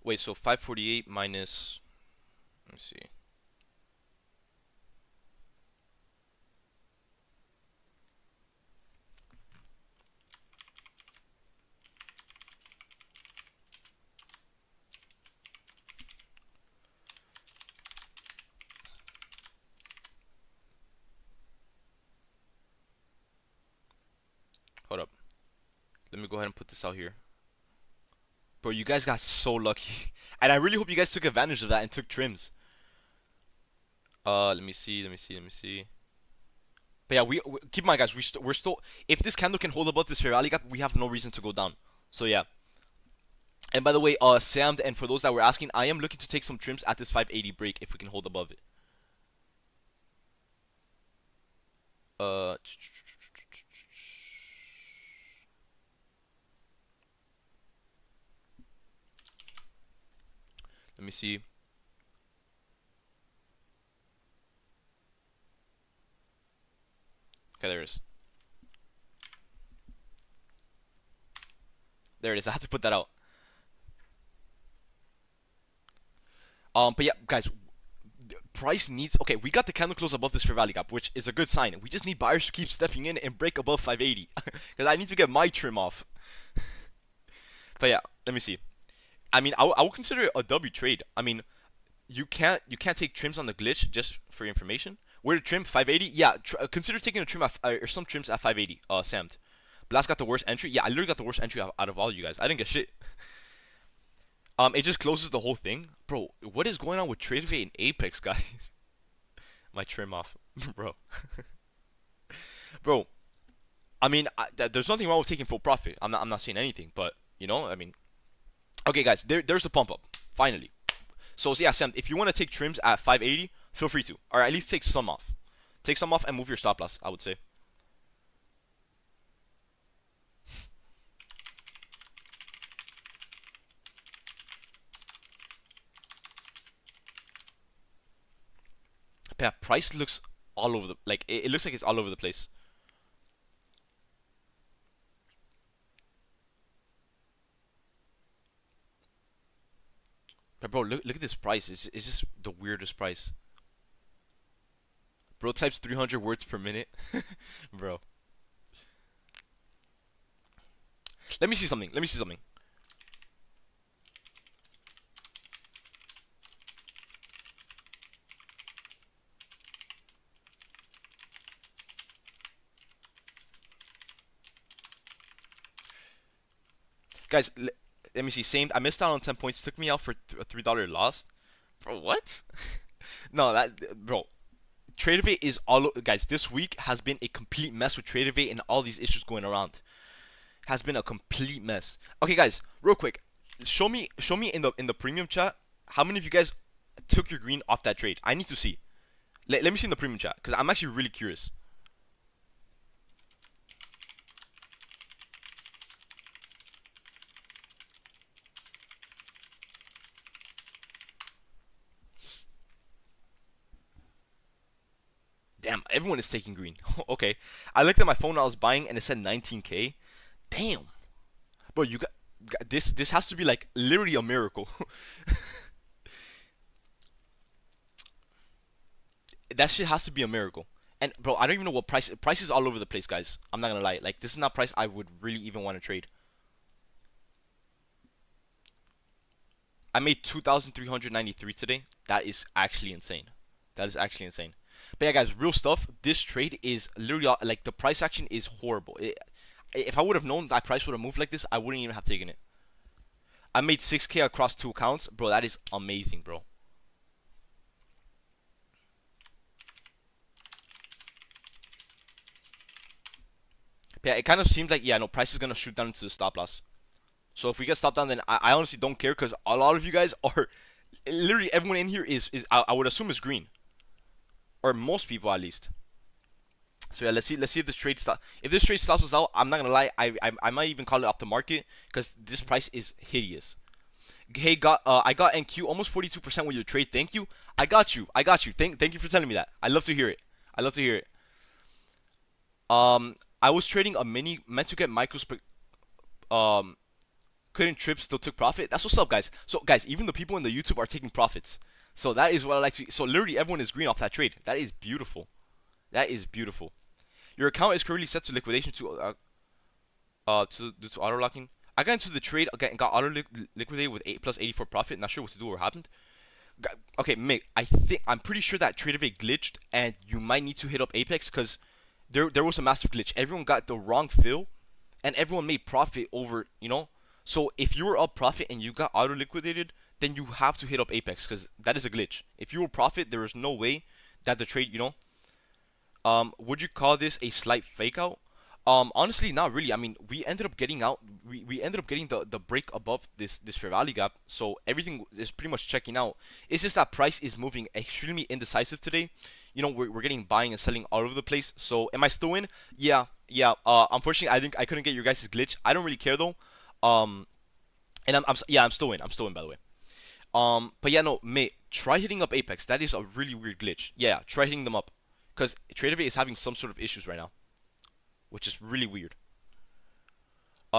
Wait, so 548 minus. Let me see. Hold up. Let me go ahead and put this out here. Bro, you guys got so lucky. And I really hope you guys took advantage of that and took trims. Let me see. But yeah, we keep in mind, guys. We're still. If this candle can hold above this fair value gap, we have no reason to go down. So yeah. And by the way, Sam, and for those that were asking, I am looking to take some trims at this 580 break if we can hold above it. Let me see. Okay, there it is. There it is. I have to put that out. But yeah, guys, price needs. Okay, we got the candle close above this fair value gap, which is a good sign. We just need buyers to keep stepping in and break above 580, because I need to get my trim off. But yeah, let me see. I mean, I will consider it a W trade. I mean, you can't take trims on the glitch, just for your information. Where to trim 580? Yeah, consider taking a trim at, or some trims at 580. Sammed. Blast got the worst entry. Yeah, I literally got the worst entry out of all you guys. I didn't get shit. It just closes the whole thing, bro. What is going on with TradeVate and Apex, guys? My trim off, bro. Bro, I mean, there's nothing wrong with taking full profit. I'm not saying anything, but you know, I mean, okay, guys, there's the pump up finally. So yeah, Sam, if you want to take trims at 580, feel free to, or at least take some off. Take some off and move your stop loss, I would say. Yeah, price looks all over the like it looks like it's all over the place. But bro, look at this price. It's just the weirdest price. Bro types 300 words per minute, bro. Let me see something. Let me see something. Guys, let me see. Same. I missed out on 10 points. Took me out for a $3 loss. Bro, what? No, bro. TradeVate is guys. This week has been a complete mess with TradeVate and all these issues going around. Has been a complete mess. Okay, guys, real quick, show me in the premium chat how many of you guys took your green off that trade. I need to see. Let me see in the premium chat because I'm actually really curious. Damn, everyone is taking green. Okay, I looked at my phone when I was buying and it said 19K. Damn, bro, you got this. This has to be like literally a miracle. That shit has to be a miracle. And bro, I don't even know what price is all over the place, guys. I'm not gonna lie. Like this is not price I would really even want to trade. I made 2,393 today. That is actually insane. That is actually insane. But yeah, guys, real stuff. This trade is literally like the price action is horrible. If I would have known that price would have moved like this, I wouldn't even have taken it. I made 6K across 2 accounts, bro. That is amazing, bro. But yeah, it kind of seems like, yeah, no, price is gonna shoot down into the stop loss. So if we get stopped down, then I honestly don't care, because a lot of you guys are literally, everyone in here is I would assume is green, or most people at least. So yeah, let's see if this trade stops. If this trade stops us out, I'm not gonna lie, I might even call it off the market, because this price is hideous. Hey, I got NQ almost 42% with your trade. Thank you. I got you. Thank you for telling me that. I love to hear it. I was trading a mini, meant to get micro couldn't trip, still took profit. That's what's up, guys. So guys, even the people in the YouTube are taking profits. So that is what I like to. So literally everyone is green off that trade. That is beautiful. Your account is currently set to liquidation to due to auto locking. I got into the trade again, got auto liquidated with 8 plus 84 profit. Not sure what to do or what happened. Okay, Mick, I'm pretty sure that trade of it glitched, and you might need to hit up Apex, because there was a massive glitch. Everyone got the wrong fill, and everyone made profit over, you know. So if you were up profit and you got auto liquidated, then you have to hit up Apex, because that is a glitch. If you were profit, there is no way that the trade, you know. Would you call this a slight fake out? Honestly, not really. I mean, we ended up getting out. We ended up getting the break above this fair value gap, so everything is pretty much checking out. It's just that price is moving extremely indecisive today. You know, we're getting buying and selling all over the place. So am I still in? Yeah. Unfortunately, I couldn't get your guys' glitch. I don't really care though. And I'm still in. I'm still in, by the way. But yeah, no, mate, try hitting up Apex. That is a really weird glitch. Yeah, try hitting them up, because TradeAway is having some sort of issues right now, which is really weird.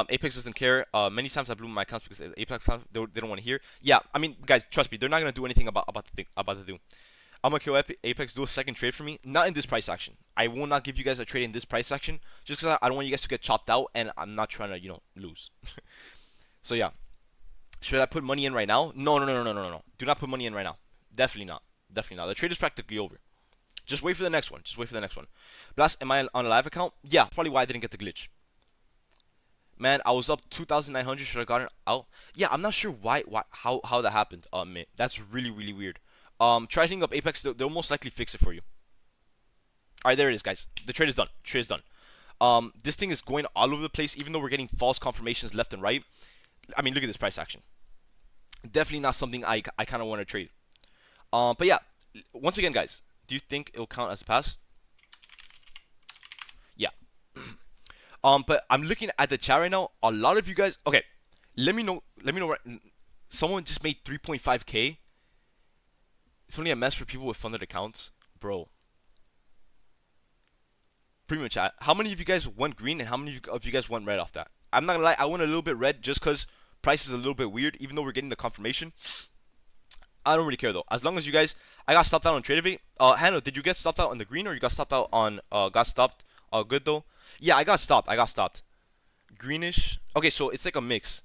Apex doesn't care. Many times I blew my accounts because Apex they don't want to hear. Yeah, I mean, guys, trust me, they're not gonna do anything about the do. I'm gonna kill Apex. Do a second trade for me. Not in this price action. I will not give you guys a trade in this price action, just because I don't want you guys to get chopped out, and I'm not trying to lose. So yeah, should I put money in right now? No. Do not put money in right now. Definitely not. The trade is practically over. Just wait for the next one. Blast, am I on a live account? Yeah, probably why I didn't get the glitch. Man, I was up 2,900. Should I gotten out? Yeah, I'm not sure how that happened. Man, that's really weird. Try hitting up Apex. They'll most likely fix it for you. All right, there it is, guys. The trade is done. This thing is going all over the place, even though we're getting false confirmations left and right. I mean, look at this price action. Definitely not something I kind of want to trade. But yeah, once again, guys, do you think it'll count as a pass? Yeah. But I'm looking at the chat right now. A lot of you guys. Okay, let me know. Someone just made 3.5K. It's only a mess for people with funded accounts, bro. Premium chat. How many of you guys went green, and how many of you guys went red off that? I'm not gonna lie, I went a little bit red just because price is a little bit weird, even though we're getting the confirmation. I don't really care though. As long as you guys, I got stopped out on TradeAway. Hannah, did you get stopped out on the green, or you got stopped out on good though? Yeah, I got stopped. Greenish. Okay, so it's like a mix.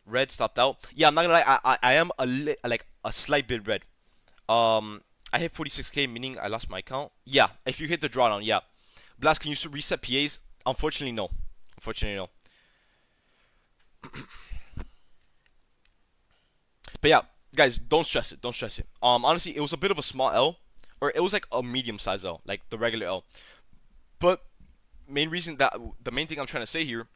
Red stopped out. Yeah, I'm not gonna lie, I am like a slight bit red. I hit 46K, meaning I lost my account. Yeah, if you hit the drawdown, yeah. Blast, can you reset PAs? Unfortunately, no. But yeah, guys, don't stress it. Honestly, it was a bit of a small L, or it was like a medium-sized L, like the regular L. But the main thing I'm trying to say here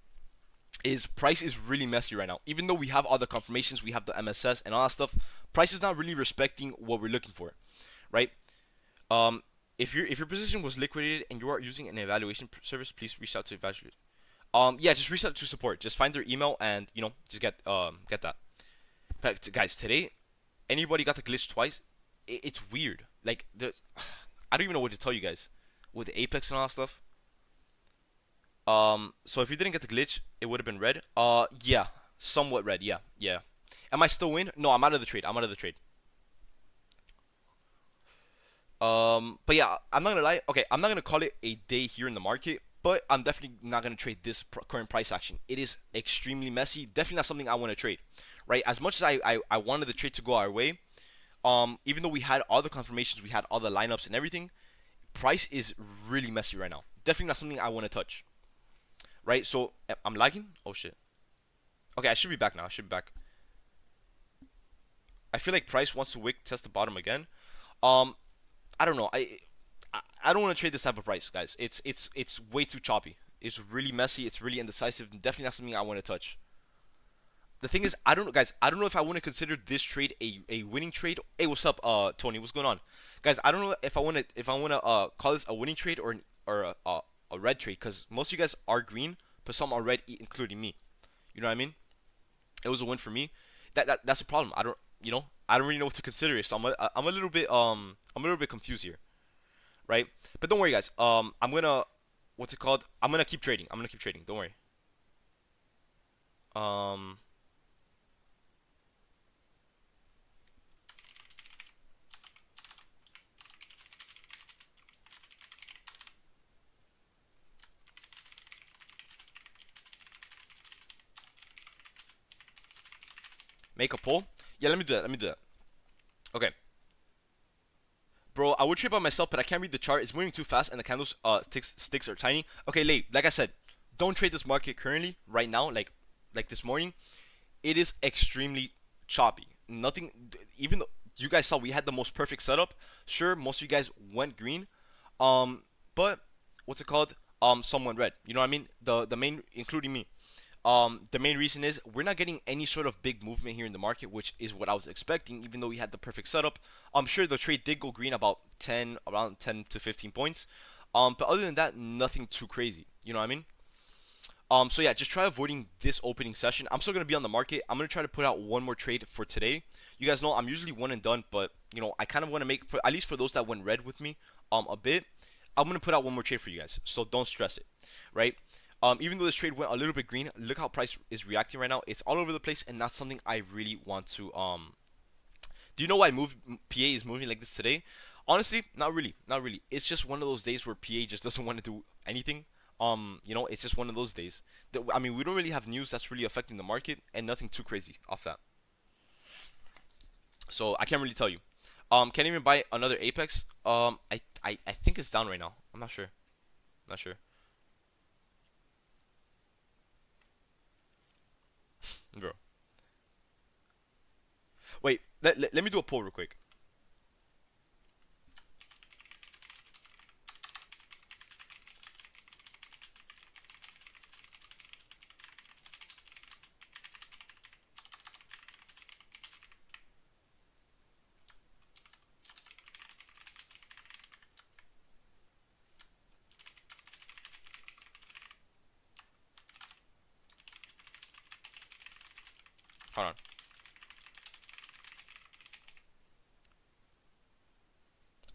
is price is really messy right now. Even though we have all the confirmations, we have the MSS and all that stuff, price is not really respecting what we're looking for, right? If your position was liquidated and you are using an evaluation service, please reach out to evaluate. Yeah, just reach out to support. Just find their email and just get that. But guys, today, anybody got the glitch twice? It's weird. Like I don't even know what to tell you guys with the Apex and all that stuff. So if you didn't get the glitch, it would have been red. Yeah, somewhat red. Yeah. Am I still in? No, I'm out of the trade. But yeah, I'm not gonna lie. Okay, I'm not gonna call it a day here in the market, but I'm definitely not gonna trade this current price action. It is extremely messy. Definitely not something I want to trade, right? As much as I wanted the trade to go our way, even though we had all the confirmations, we had all the lineups and everything, price is really messy right now. Definitely not something I want to touch. Right? So I'm lagging. Oh shit. Okay, I should be back now. I should be back. I feel like price wants to wick test the bottom again. Um, I don't know. I don't want to trade this type of price, guys. It's way too choppy. It's really messy. It's really indecisive. Definitely not something I want to touch. The thing is, I don't know, guys. I don't know if I want to consider this trade a winning trade. Hey, what's up, Tony? What's going on, guys? I don't know if I want to call this a winning trade or a red trade, because most of you guys are green, but some are red, including me. You know what I mean? It was a win for me. That's a problem. I don't really know what to consider it. So I'm a little bit confused here, right? But don't worry, guys. I'm gonna what's it called? I'm gonna keep trading. I'm gonna keep trading. Don't worry. Um, make a poll. Yeah, let me do that. Let me do that. Okay, bro. I would trade by myself, but I can't read the chart. It's moving too fast, and the candles sticks are tiny. Okay, like I said, don't trade this market currently, right now. Like this morning, it is extremely choppy. Nothing. Even though you guys saw we had the most perfect setup, sure, most of you guys went green. But what's it called? Some went red. You know what I mean? The main, including me. The main reason is we're not getting any sort of big movement here in the market, which is what I was expecting, even though we had the perfect setup. I'm sure the trade did go green about around 10 to 15 points. But other than that, nothing too crazy. You know what I mean? So yeah, just try avoiding this opening session. I'm still gonna be on the market. I'm gonna try to put out one more trade for today. You guys know I'm usually one and done, but I kind of want to make, for at least for those that went red with me, a bit. I'm gonna put out one more trade for you guys, so don't stress it, right? Even though this trade went a little bit green, look how price is reacting right now. It's all over the place, and that's something I really want to. Do you know why PA is moving like this today? Honestly, not really, not really. It's just one of those days where PA just doesn't want to do anything. It's just one of those days. I mean, we don't really have news that's really affecting the market, and nothing too crazy off that. So I can't really tell you. Can't even buy another Apex. I think it's down right now. I'm not sure. Not sure. Bro. Wait, let me do a poll real quick. Hold on.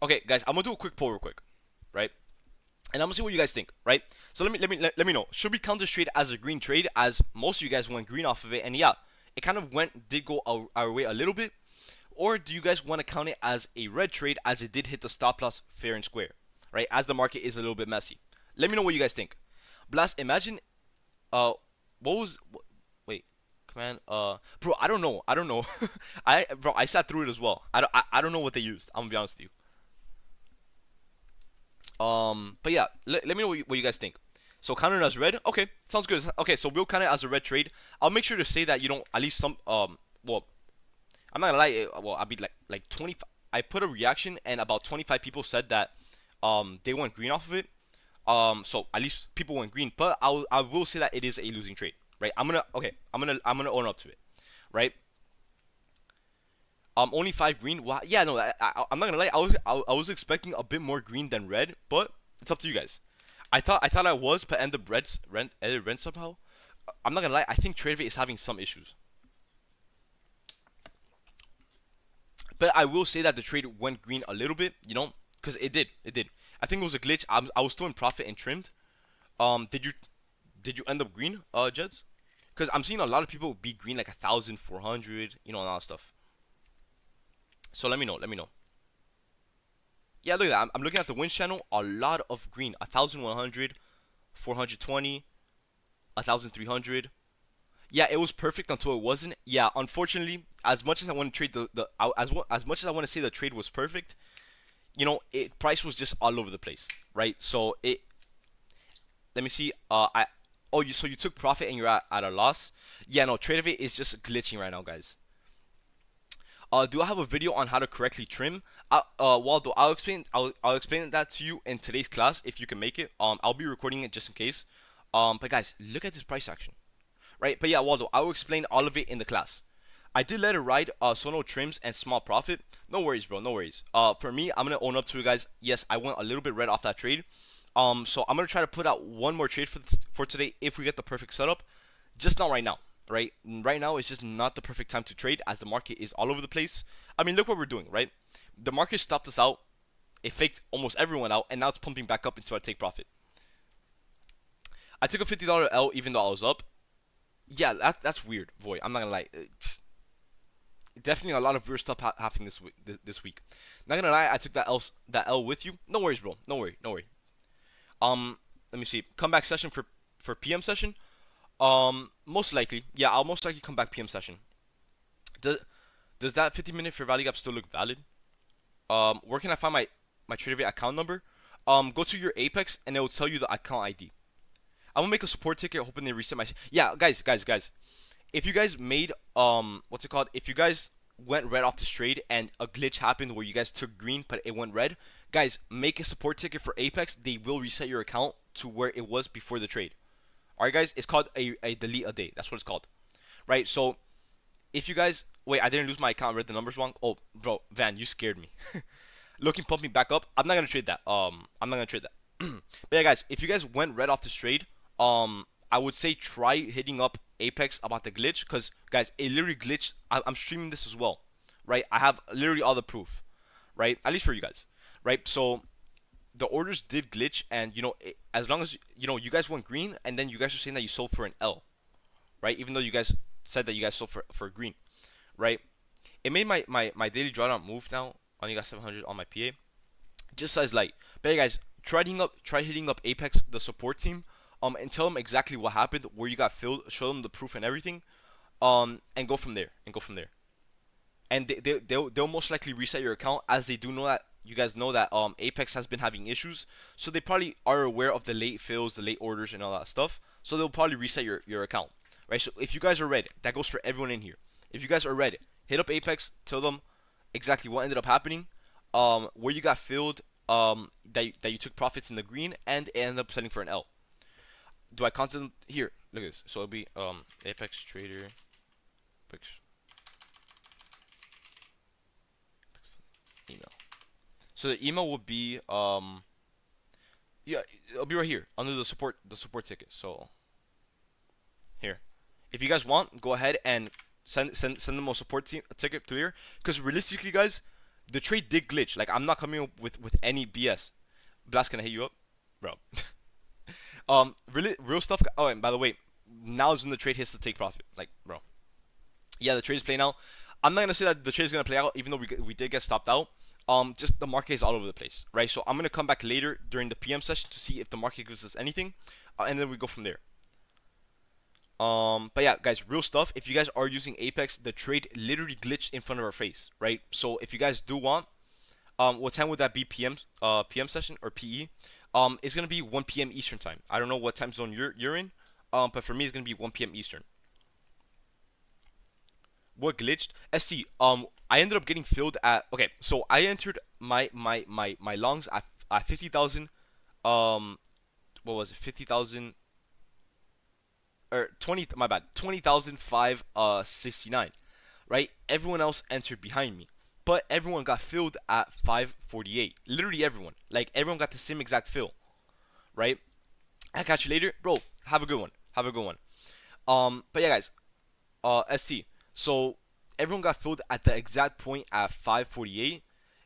Okay, guys, I'm gonna do a quick poll real quick, right? And I'm gonna see what you guys think, right? So let me know. Should we count this trade as a green trade, as most of you guys went green off of it, and yeah, it kind of did go our way a little bit, or do you guys want to count it as a red trade, as it did hit the stop loss fair and square, right? As the market is a little bit messy. Let me know what you guys think. Blast, imagine, what was, wait, command, bro, I don't know, bro, I sat through it as well. I don't know what they used. I'm gonna be honest with you. But yeah, let me know what you guys think. So count it as red. Okay, sounds good. Okay, so we'll count it as a red trade. I'll make sure to say that at least some well, I'm not gonna lie. Well, I'll be like 20. I put a reaction, and about 25 people said that they went green off of it. So at least people went green. But I will say that it is a losing trade, right? I'm gonna own up to it, right? Only 5 green. Wow. Yeah, no, I'm not gonna lie. I was expecting a bit more green than red, but it's up to you guys. I thought I was, but ended up ended red somehow. I'm not gonna lie. I think TradeVate is having some issues, but I will say that the trade went green a little bit, because it did. It did. I think it was a glitch. I was still in profit and trimmed. Did you end up green, Jeds? Because I'm seeing a lot of people be green like 1,400, and all that stuff. So let me know. Let me know. Yeah, look at that. I'm looking at the wins channel. A lot of green. 1,100, 420, 1,300. Yeah, it was perfect until it wasn't. Yeah, unfortunately, as much as I want to trade as much as I want to say the trade was perfect, price was just all over the place, right? So let me see. So you took profit and you're at a loss. Yeah, no, TradeAvate is just glitching right now, guys. Do I have a video on how to correctly trim? Waldo, I'll explain that to you in today's class if you can make it. I'll be recording it just in case. But guys, look at this price action, right? But yeah, Waldo, I will explain all of it in the class. I did let it ride, so no trims and small profit. No worries, bro. No worries. For me, I'm gonna own up to it, guys. Yes, I went a little bit red off that trade. So I'm gonna try to put out one more trade for today if we get the perfect setup. Just not right now, right? Right now it's just not the perfect time to trade as the market is all over the place. I mean, look what we're doing, right? The market stopped us out. It faked almost everyone out, and now it's pumping back up into our take profit. I took a $50 L even though I was up. Yeah, that's weird, boy. I'm not gonna lie. Definitely a lot of weird stuff happening this week. Not gonna lie, I took that L with you. No worries, bro. No worry. Let me see. Comeback session for PM session. Most likely, yeah, I'll most likely come back PM session. Does that 50-minute fair value gap still look valid? Where can I find my TradeAvate account number? Go to your Apex and it will tell you the account ID. I'm gonna make a support ticket, hoping they reset my. Yeah, guys. If you guys made what's it called? If you guys went red off this trade and a glitch happened where you guys took green but it went red, guys, make a support ticket for Apex. They will reset your account to where it was before the trade. Alright, guys, it's called a delete a day. That's what it's called, right? So if you guys wait, I didn't lose my account. I read the numbers wrong. Oh, bro, Van, you scared me. Looking pumping back up. I'm not gonna trade that. I'm not gonna trade that. But yeah, guys, if you guys went red off this trade, I would say try hitting up Apex about the glitch, because guys, it literally glitched. I'm streaming this as well, right? I have literally all the proof, right? At least for you guys, right? So the orders did glitch, and as long as you guys went green, and then you guys are saying that you sold for an L, right? Even though you guys said that you guys sold for green, right? It made my daily drawdown move now. I only got 700 on my PA, just size light. But yeah, guys, try hitting up Apex, the support team, and tell them exactly what happened, where you got filled, show them the proof and everything, and go from there. And they'll most likely reset your account, as they do know that you guys know that Apex has been having issues, so they probably are aware of the late fills, the late orders, and all that stuff. So they'll probably reset your account, right? So if you guys are red, that goes for everyone in here. If you guys are red, hit up Apex, tell them exactly what ended up happening, where you got filled, that you took profits in the green, and it ended up selling for an L. Do I content here? Look at this. So it'll be Apex Trader, Apex email. So the email will be yeah, it'll be right here under the support ticket. So here, if you guys want, go ahead and send them a support ticket through here, because realistically, guys, the trade did glitch. Like, I'm not coming up with any BS. Blast, can I hit you up, bro? Really real stuff. Oh, and by the way, now is when the trade hits the take profit. Like, bro, yeah, the trade is playing out. I'm not gonna say that the trade is gonna play out, even though we did get stopped out. Just the market is all over the place, right? So I'm gonna come back later during the PM session to see if the market gives us anything, and then we go from there. But yeah, guys, real stuff. If you guys are using Apex, the trade literally glitched in front of our face, right? So if you guys do want, what time would that be? PM session or PE? It's gonna be 1 p.m. Eastern time. I don't know what time zone you're in, but for me it's gonna be 1 p.m. Eastern. What glitched? ST. I ended up getting filled at. Okay, so I entered my longs at 50,000. What was it? 50,000 or 20. My bad. 20,569. Right. Everyone else entered behind me, but everyone got filled at 548. Literally everyone. Like, everyone got the same exact fill, right? I'll catch you later, bro. Have a good one. But yeah, guys. ST. So everyone got filled at the exact point at 548,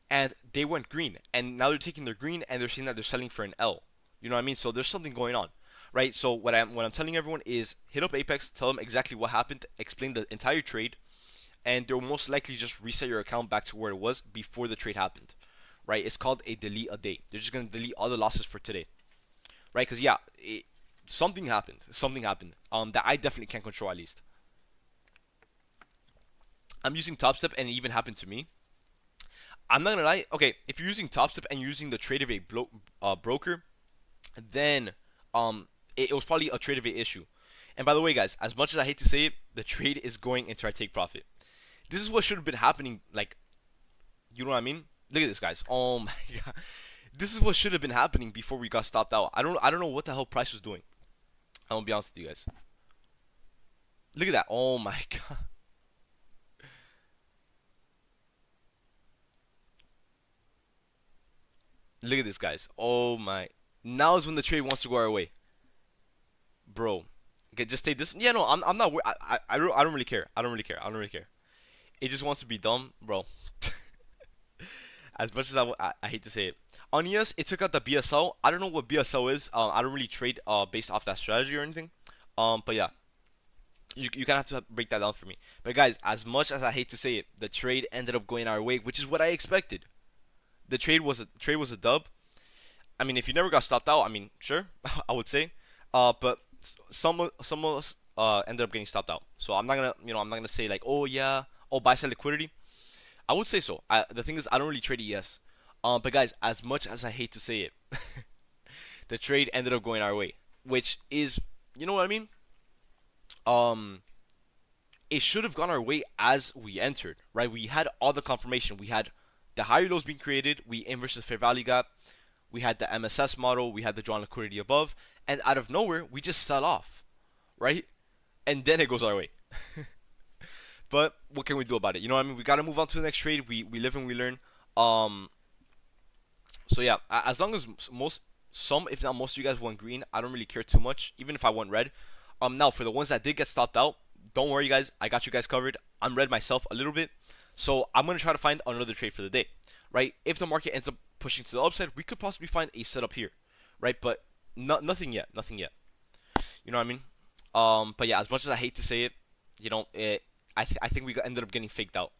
and they went green. And now they're taking their green, and they're saying that they're selling for an L. You know what I mean? So there's something going on, right? So what I'm telling everyone is hit up Apex, tell them exactly what happened, explain the entire trade, and they'll most likely just reset your account back to where it was before the trade happened, right? It's called a delete a day. They're just gonna delete all the losses for today, right? Because yeah, something happened that I definitely can't control, at least. I'm using Top Step, and it even happened to me. I'm not gonna lie. Okay, if you're using TopStep and you're using the TradeAway broker, then it was probably a TradeAway issue. And by the way, guys, as much as I hate to say it, the trade is going into our take profit. This is what should have been happening. Like, you know what I mean? Look at this, guys. Oh my god, this is what should have been happening before we got stopped out. I don't know what the hell price was doing. I'm gonna be honest with you guys. Look at that. Oh my god. Look at this, guys. Oh my. Now is when the trade wants to go our way, bro. Okay, just take this. Yeah, no, I'm not. I don't really care. I don't really care. I don't really care. It just wants to be dumb, bro. As much as I hate to say it. On ES, it took out the BSL. I don't know what BSL is. I don't really trade based off that strategy or anything. But yeah, you kind of have to break that down for me. But guys, as much as I hate to say it, the trade ended up going our way, which is what I expected. The trade was a dub. I mean, if you never got stopped out, I mean, sure, I would say. But some of us ended up getting stopped out. So I'm not gonna say like, oh yeah, oh buy side liquidity. I would say so. The thing is, I don't really trade ES. But guys, as much as I hate to say it, the trade ended up going our way, which is, you know what I mean? Um, it should have gone our way as we entered, right? We had all the confirmation. We had the higher lows being created. We inversed the fair value gap. We had the MSS model. We had the drawn liquidity above, and out of nowhere, we just sell off, right? And then it goes our way. But what can we do about it? You know what I mean? We gotta move on to the next trade. We live and we learn. Um, so yeah, as long as some if not most of you guys went green, I don't really care too much. Even if I went red. Now for the ones that did get stopped out, don't worry guys. I got you guys covered. I'm red myself a little bit, so I'm gonna try to find another trade for the day, right? If the market ends up pushing to the upside, we could possibly find a setup here, right? But nothing yet. Nothing yet. You know what I mean? But yeah, as much as I hate to say it, I think we ended up getting faked out.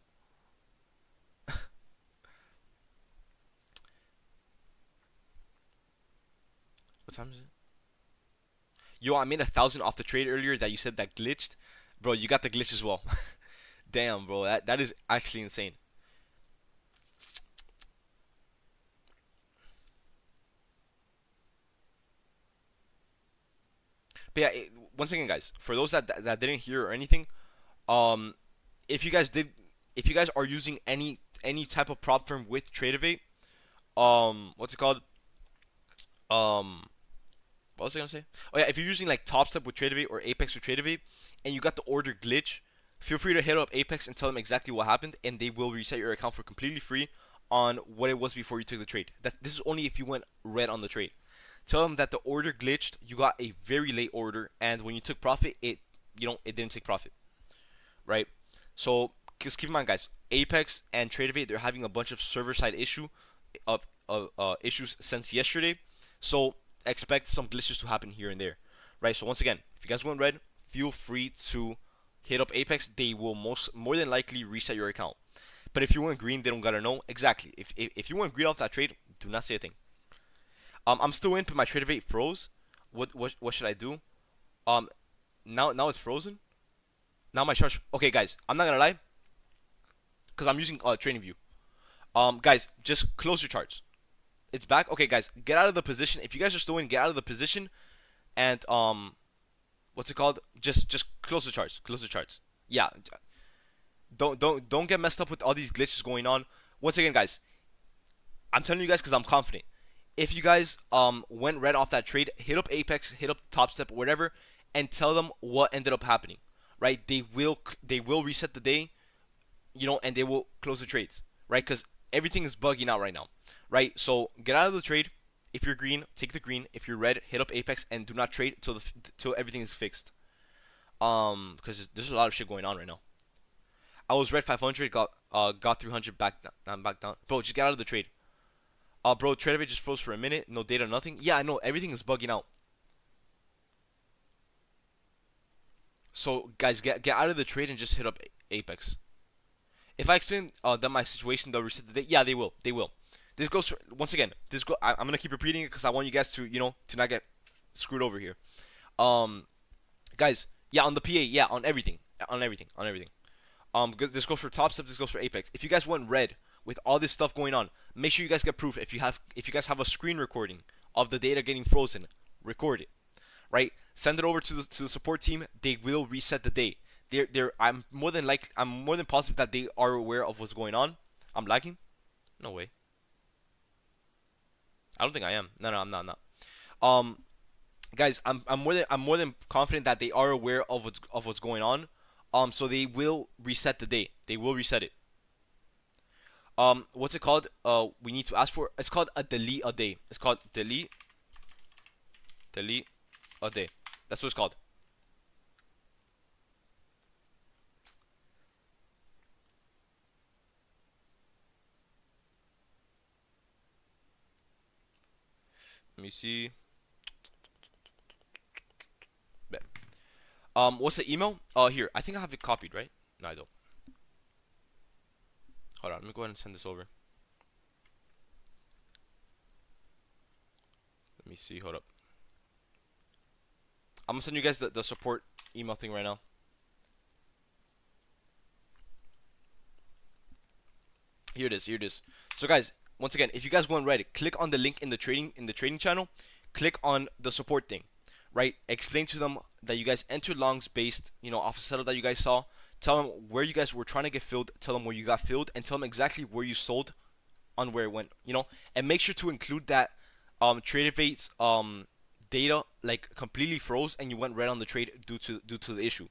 What time is it? Yo, I made 1,000 off the trade earlier that you said that glitched, bro. You got the glitch as well. Damn, bro, that is actually insane. But yeah, once again, guys, for those that didn't hear or anything, um, if you guys did, if you guys are using any type of prop firm with TradeAway, what's it called? Um, what was I gonna say? Oh yeah, if you're using like TopStep with TradeAway or Apex with TradeAway, and you got the order glitch, feel free to hit up Apex and tell them exactly what happened, and they will reset your account for completely free on what it was before you took the trade. This is only if you went red on the trade. Tell them that the order glitched. You got a very late order, and when you took profit, it didn't take profit, right? So just keep in mind, guys. Apex and TradeAway, they're having a bunch of server side issues since yesterday. So expect some glitches to happen here and there, right? So once again, if you guys went red, feel free to hit up Apex. They will more than likely reset your account. But if you went green, they don't gotta know exactly. If you went green off that trade, do not say a thing. I'm still in, but my trade rate froze. What should I do? Um, now it's frozen. Now my charge. Okay, guys, I'm not gonna lie, cause I'm using trading view. Guys, just close your charts. It's back. Okay, guys, get out of the position. If you guys are still in, get out of the position, and what's it called? Just close the charts. Close the charts. Yeah. Don't get messed up with all these glitches going on. Once again, guys, I'm telling you guys because I'm confident. If you guys went red off that trade, hit up Apex, hit up Top Step, whatever, and tell them what ended up happening. Right? They will reset the day, and they will close the trades. Right? Because everything is bugging out right now. Right? So get out of the trade. If you're green, take the green. If you're red, hit up Apex and do not trade till everything is fixed. Because there's a lot of shit going on right now. I was red 500, got 300 back down. Bro, just get out of the trade. Bro, TradeAway just froze for a minute. No data, nothing. Yeah, I know. Everything is bugging out. So, guys, get out of the trade and just hit up Apex. If I explain them my situation, they'll reset the day. Yeah, they will. They will. This goes for, once again. I'm gonna keep repeating it because I want you guys to to not get screwed over here. Um, guys, yeah, on the PA, yeah, on everything. This goes for Top Step. This goes for Apex. If you guys went red with all this stuff going on, make sure you guys get proof. If you guys have a screen recording of the data getting frozen, record it, right? Send it over to the support team. They will reset the day. I'm more than positive that they are aware of what's going on. I'm lagging? No way. I don't think I am. No, I'm not. Um, Guys, I'm more than confident that they are aware of what's going on. So they will reset the day. They will reset it. What's it called? We need to ask for. It's called a delete a day. It's called delete a day. That's what it's called. Let me see. What's the email? Here. I think I have it copied, right? No, I don't. Hold on. Let me go ahead and send this over. Let me see. Hold up. I'm gonna send you guys the support email thing right now. Here it is. Here it is. So guys, once again, if you guys go on Reddit, click on the link in the trading channel. Click on the support thing, right? Explain to them that you guys entered longs based, off a setup that you guys saw. Tell them where you guys were trying to get filled. Tell them where you got filled, and tell them exactly where you sold, on where it went. And make sure to include that TraderVate's data like completely froze and you went red on the trade due to the issue.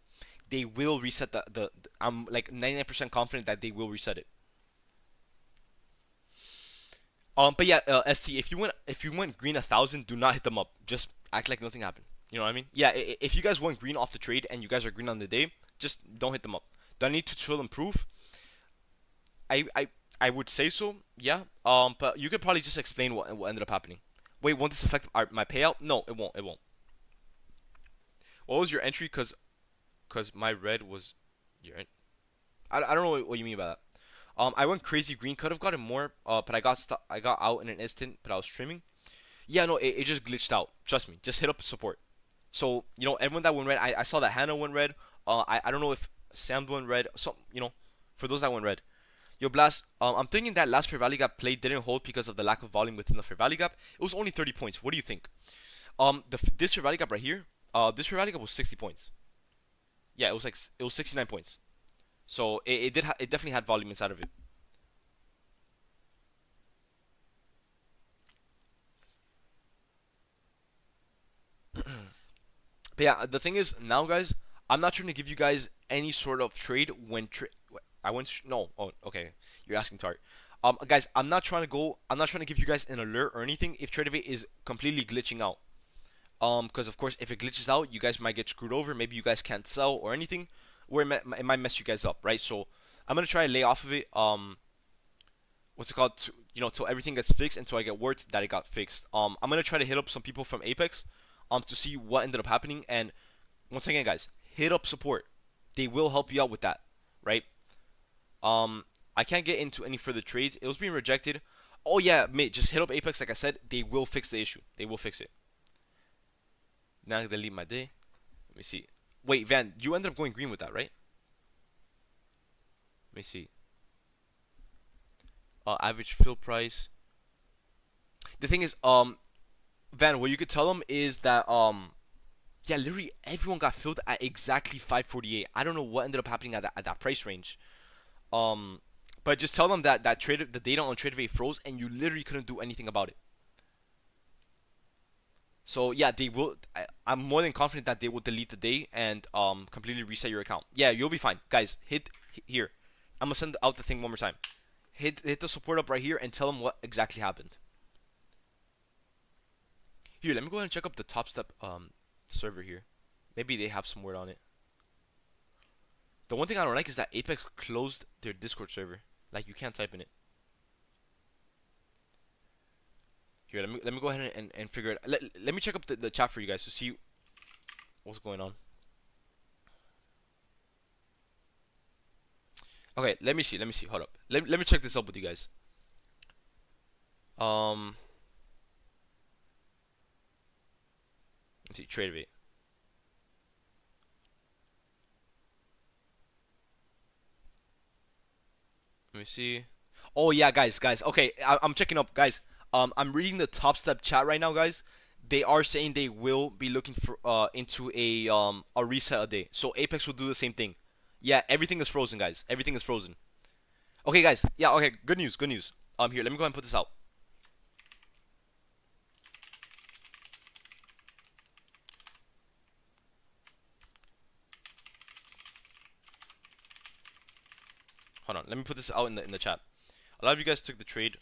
They will reset the I'm like 99% confident that they will reset it. But yeah, ST, if you went green 1,000, do not hit them up. Just act like nothing happened. You know what I mean? Yeah, if you guys went green off the trade and you guys are green on the day, just don't hit them up. Do I need to show them proof? I would say so. Yeah. But you could probably just explain what ended up happening. Wait, won't this affect my payout? No, it won't. It won't. What was your entry? Cause my red was your. I don't know what you mean by that. I went crazy green. Could have gotten more. But I got out in an instant. But I was streaming. Yeah, no, it just glitched out. Trust me. Just hit up support. So everyone that went red. I saw that Hannah went red. I don't know if Sam went red. So for those that went red. Yo, Blast, I'm thinking that last Fair Valley Gap play didn't hold because of the lack of volume within the Fair Valley Gap. It was only 30 points. What do you think? This Fair Valley Gap right here, this Fair Valley Gap was 60 points. Yeah, it was 69 points. So it definitely had volume inside of it. But yeah, the thing is now, guys, I'm not trying to give you guys any sort of trade when I went no. Oh, okay. You're asking Tart. Guys, I'm not trying to give you guys an alert or anything if TraderVate is completely glitching out. Because of course, if it glitches out, you guys might get screwed over. Maybe you guys can't sell or anything, or it might mess you guys up, right? So I'm gonna try to lay off of it. What's it called? Till everything gets fixed, until I get word that it got fixed. I'm gonna try to hit up some people from Apex, to see what ended up happening. And once again, guys, hit up support. They will help you out with that, right? I can't get into any further trades. It was being rejected. Oh yeah, mate, just hit up Apex. Like I said, they will fix the issue. They will fix it. Now I delete my day. Let me see. Wait, Van, you ended up going green with that, right? Let me see. Average fill price. The thing is, Van, what you could tell them is that, yeah, literally everyone got filled at exactly 548. I don't know what ended up happening at that price range. But just tell them that the data on TraderVate froze and you literally couldn't do anything about it. So yeah, they will. I'm more than confident that they will delete the day and completely reset your account. Yeah, you'll be fine, guys. Hit here. I'm gonna send out the thing one more time. Hit the support up right here and tell them what exactly happened. Here, let me go ahead and check up the Top Step server here. Maybe they have some word on it. The one thing I don't like is that Apex closed their Discord server. Like, you can't type in it. Here, let me go ahead and figure it out. Let me check up the chat for you guys to see what's going on. Okay, let me see. Hold up. Let me check this up with you guys. Let's see, TraderVate. Let me see. Oh yeah, guys. Okay, I'm checking up, guys. I'm reading the Top Step chat right now, guys. They are saying they will be looking for into a reset a day. So Apex will do the same thing. Yeah, everything is frozen, guys. Everything is frozen. Okay, guys. Yeah, okay. Good news. Good news. Here, let me go ahead and put this out. Hold on. Let me put this out in the chat. A lot of you guys took the trade.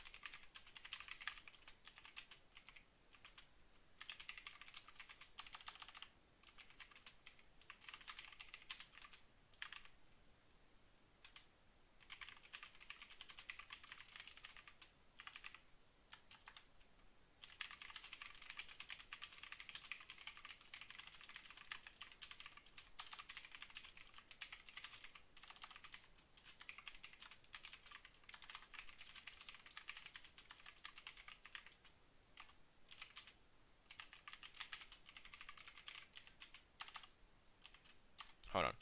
Hold on.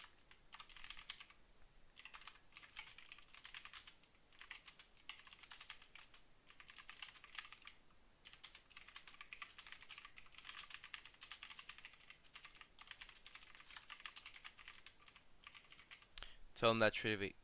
Tell them that trade of 8.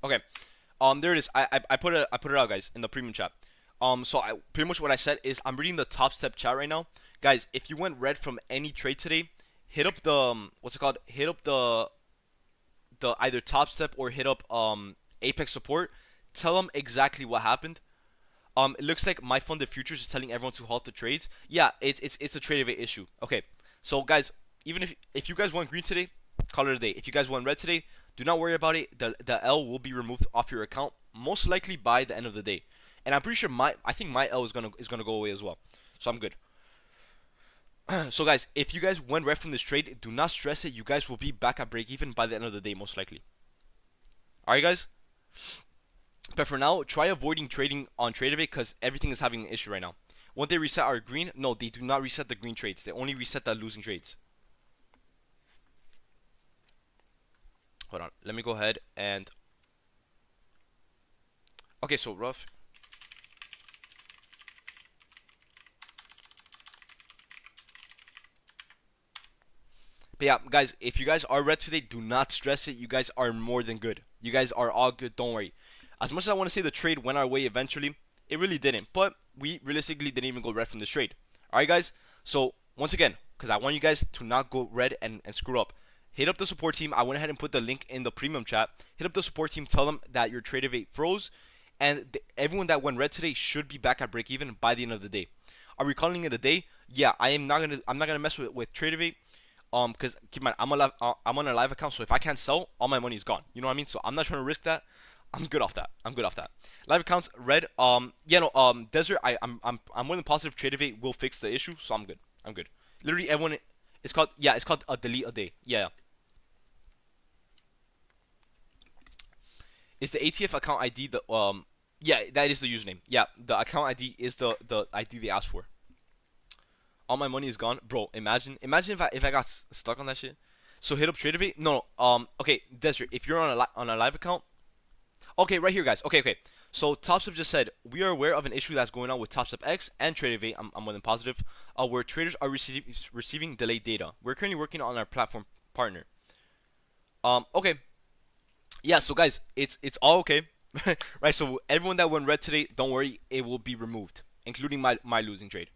Okay. There it is. I put it out, guys, in the premium chat. So pretty much what I said is I'm reading the Top Step chat right now, guys. If you went red from any trade today, hit up the what's it called? Hit up the either Top Step or hit up Apex support. Tell them exactly what happened. It looks like My Funded Futures is telling everyone to halt the trades. Yeah, it's a trade of it issue. Okay, so guys, even if you guys went green today, call it a day. If you guys went red today, do not worry about it. The L will be removed off your account most likely by the end of the day. And I'm pretty sure I think my L is gonna go away as well. So I'm good. So guys, if you guys went red from this trade, do not stress it. You guys will be back at break even by the end of the day most likely. Alright guys? But for now, try avoiding trading on Tradeovate because everything is having an issue right now. Won't they reset our green? No, they do not reset the green trades. They only reset the losing trades. Hold on. Let me go ahead and... Okay, so rough. But yeah, guys, if you guys are red today, do not stress it. You guys are more than good. You guys are all good. Don't worry. As much as I want to say the trade went our way eventually, it really didn't. But we realistically didn't even go red from this trade. Alright, guys? So, once again, because I want you guys to not go red and screw up, hit up the support team. I went ahead and put the link in the premium chat. Hit up the support team. Tell them that your trade of 8 froze. And everyone that went red today should be back at break even by the end of the day. Are we calling it a day? Yeah, I'm not gonna mess with trade of 8. Because keep in mind, I'm on a live account, so if I can't sell, all my money is gone. You know what I mean? So I'm not trying to risk that. I'm good off that. I'm good off that. Live accounts red. Yeah, no. Desert. I'm more than positive. Tradeovate will fix the issue, so I'm good. I'm good. Literally everyone. It's called It's called a delete a day. Yeah. Is the ATF account ID the Yeah, that is the username. Yeah, the account ID is the ID they asked for. All my money is gone, bro. Imagine if I got stuck on that shit. So hit up Tradeovate. No. Okay, Desert. If you're on a live account. Okay, right here, guys. Okay. So TopStep just said we are aware of an issue that's going on with TopStep X and Tradeovate. I'm more than positive. Where traders are receiving delayed data. We're currently working on our platform partner. Okay. Yeah. So guys, it's all okay, right? So everyone that went red today, don't worry, it will be removed, including my losing trade.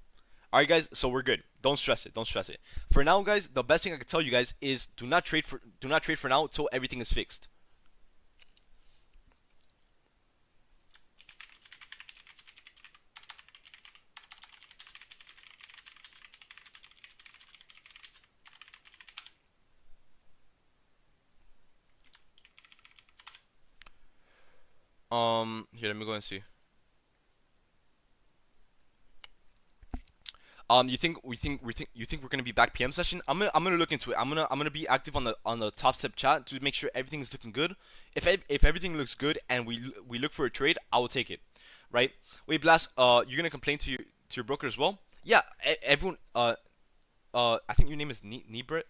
All right, guys. So we're good. Don't stress it. Don't stress it. For now, guys, the best thing I can tell you guys is do not trade for now until everything is fixed. Here, let me go and see. You think we're gonna be back PM session? I'm gonna look into it. I'm gonna be active on the top step chat to make sure everything is looking good. If everything looks good and we look for a trade, I will take it, right? Wait, Blast, you're gonna complain to your broker as well? Yeah, everyone. I think your name is Nebret.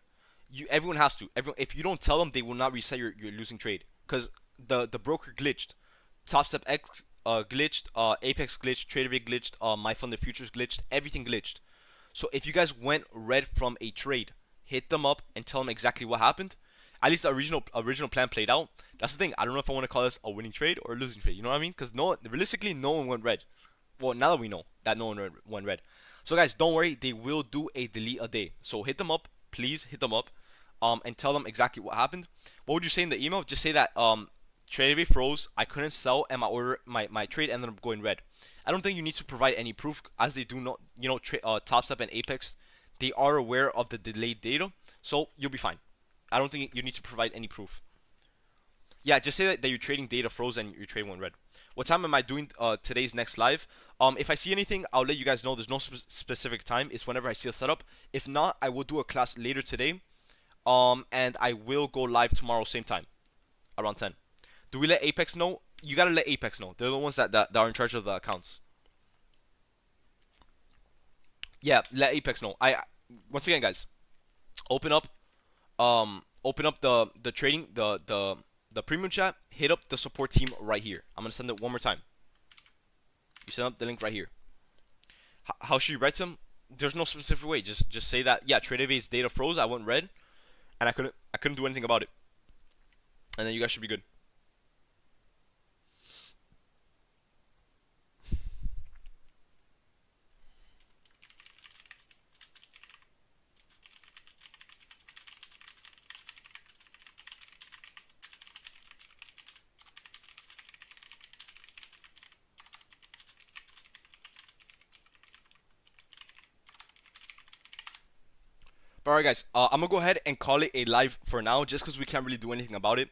Everyone has to. Everyone, if you don't tell them, they will not reset your losing trade because the broker glitched. Top Step X glitched. Apex glitched. TraderVate glitched. My Fund the Futures glitched. Everything glitched. So if you guys went red from a trade, hit them up and tell them exactly what happened. At least the original plan played out. That's the thing. I don't know if I want to call this a winning trade or a losing trade. You know what I mean? Because realistically, no one went red. Well, now that we know that no one went red. So guys, don't worry. They will do a delete a day. So hit them up, please hit them up, and tell them exactly what happened. What would you say in the email? Just say that TraderVate froze. I couldn't sell, and my trade ended up going red. I don't think you need to provide any proof, as they do not, Top Step and Apex, they are aware of the delayed data, so you'll be fine. I don't think you need to provide any proof. Yeah, just say that your trading data froze and your trade went red. What time am I doing today's next live? If I see anything, I'll let you guys know. There's no specific time. It's whenever I see a setup. If not, I will do a class later today. And I will go live tomorrow, same time, around 10. Do we let Apex know? You gotta let Apex know. They're the ones that are in charge of the accounts. Yeah, let Apex know. Once again, guys, open up the trading the premium chat. Hit up the support team right here. I'm gonna send it one more time. You send up the link right here. How should you write to them? There's no specific way. Just say that, yeah, TraderVate's data froze. I went red, and I couldn't do anything about it. And then you guys should be good. But alright, guys, I'm gonna go ahead and call it a live for now, just because we can't really do anything about it.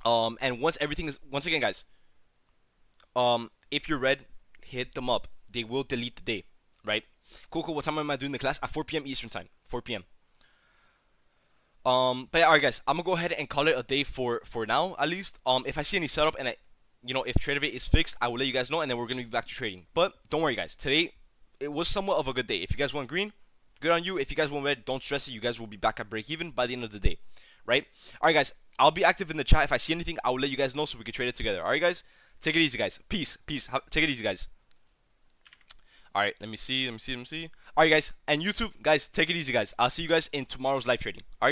And once again, guys, if you're red, hit them up. They will delete the day, right? Cool. What time am I doing the class? At 4 p.m. Eastern time. 4 p.m. But yeah, alright, guys, I'm gonna go ahead and call it a day for now, at least. If I see any setup and if TraderVate is fixed, I will let you guys know, and then we're gonna be back to trading. But don't worry, guys. Today it was somewhat of a good day. If you guys went green, good on you. If you guys went red, don't stress it. You guys will be back at break even by the end of the day, right? Alright, guys, I'll be active in the chat. If I see anything, I will let you guys know so we can trade it together. Alright, guys, take it easy, guys. Peace. Take it easy, guys. Alright, let me see. Alright, guys, and YouTube, guys, take it easy, guys. I'll see you guys in tomorrow's live trading. Alright.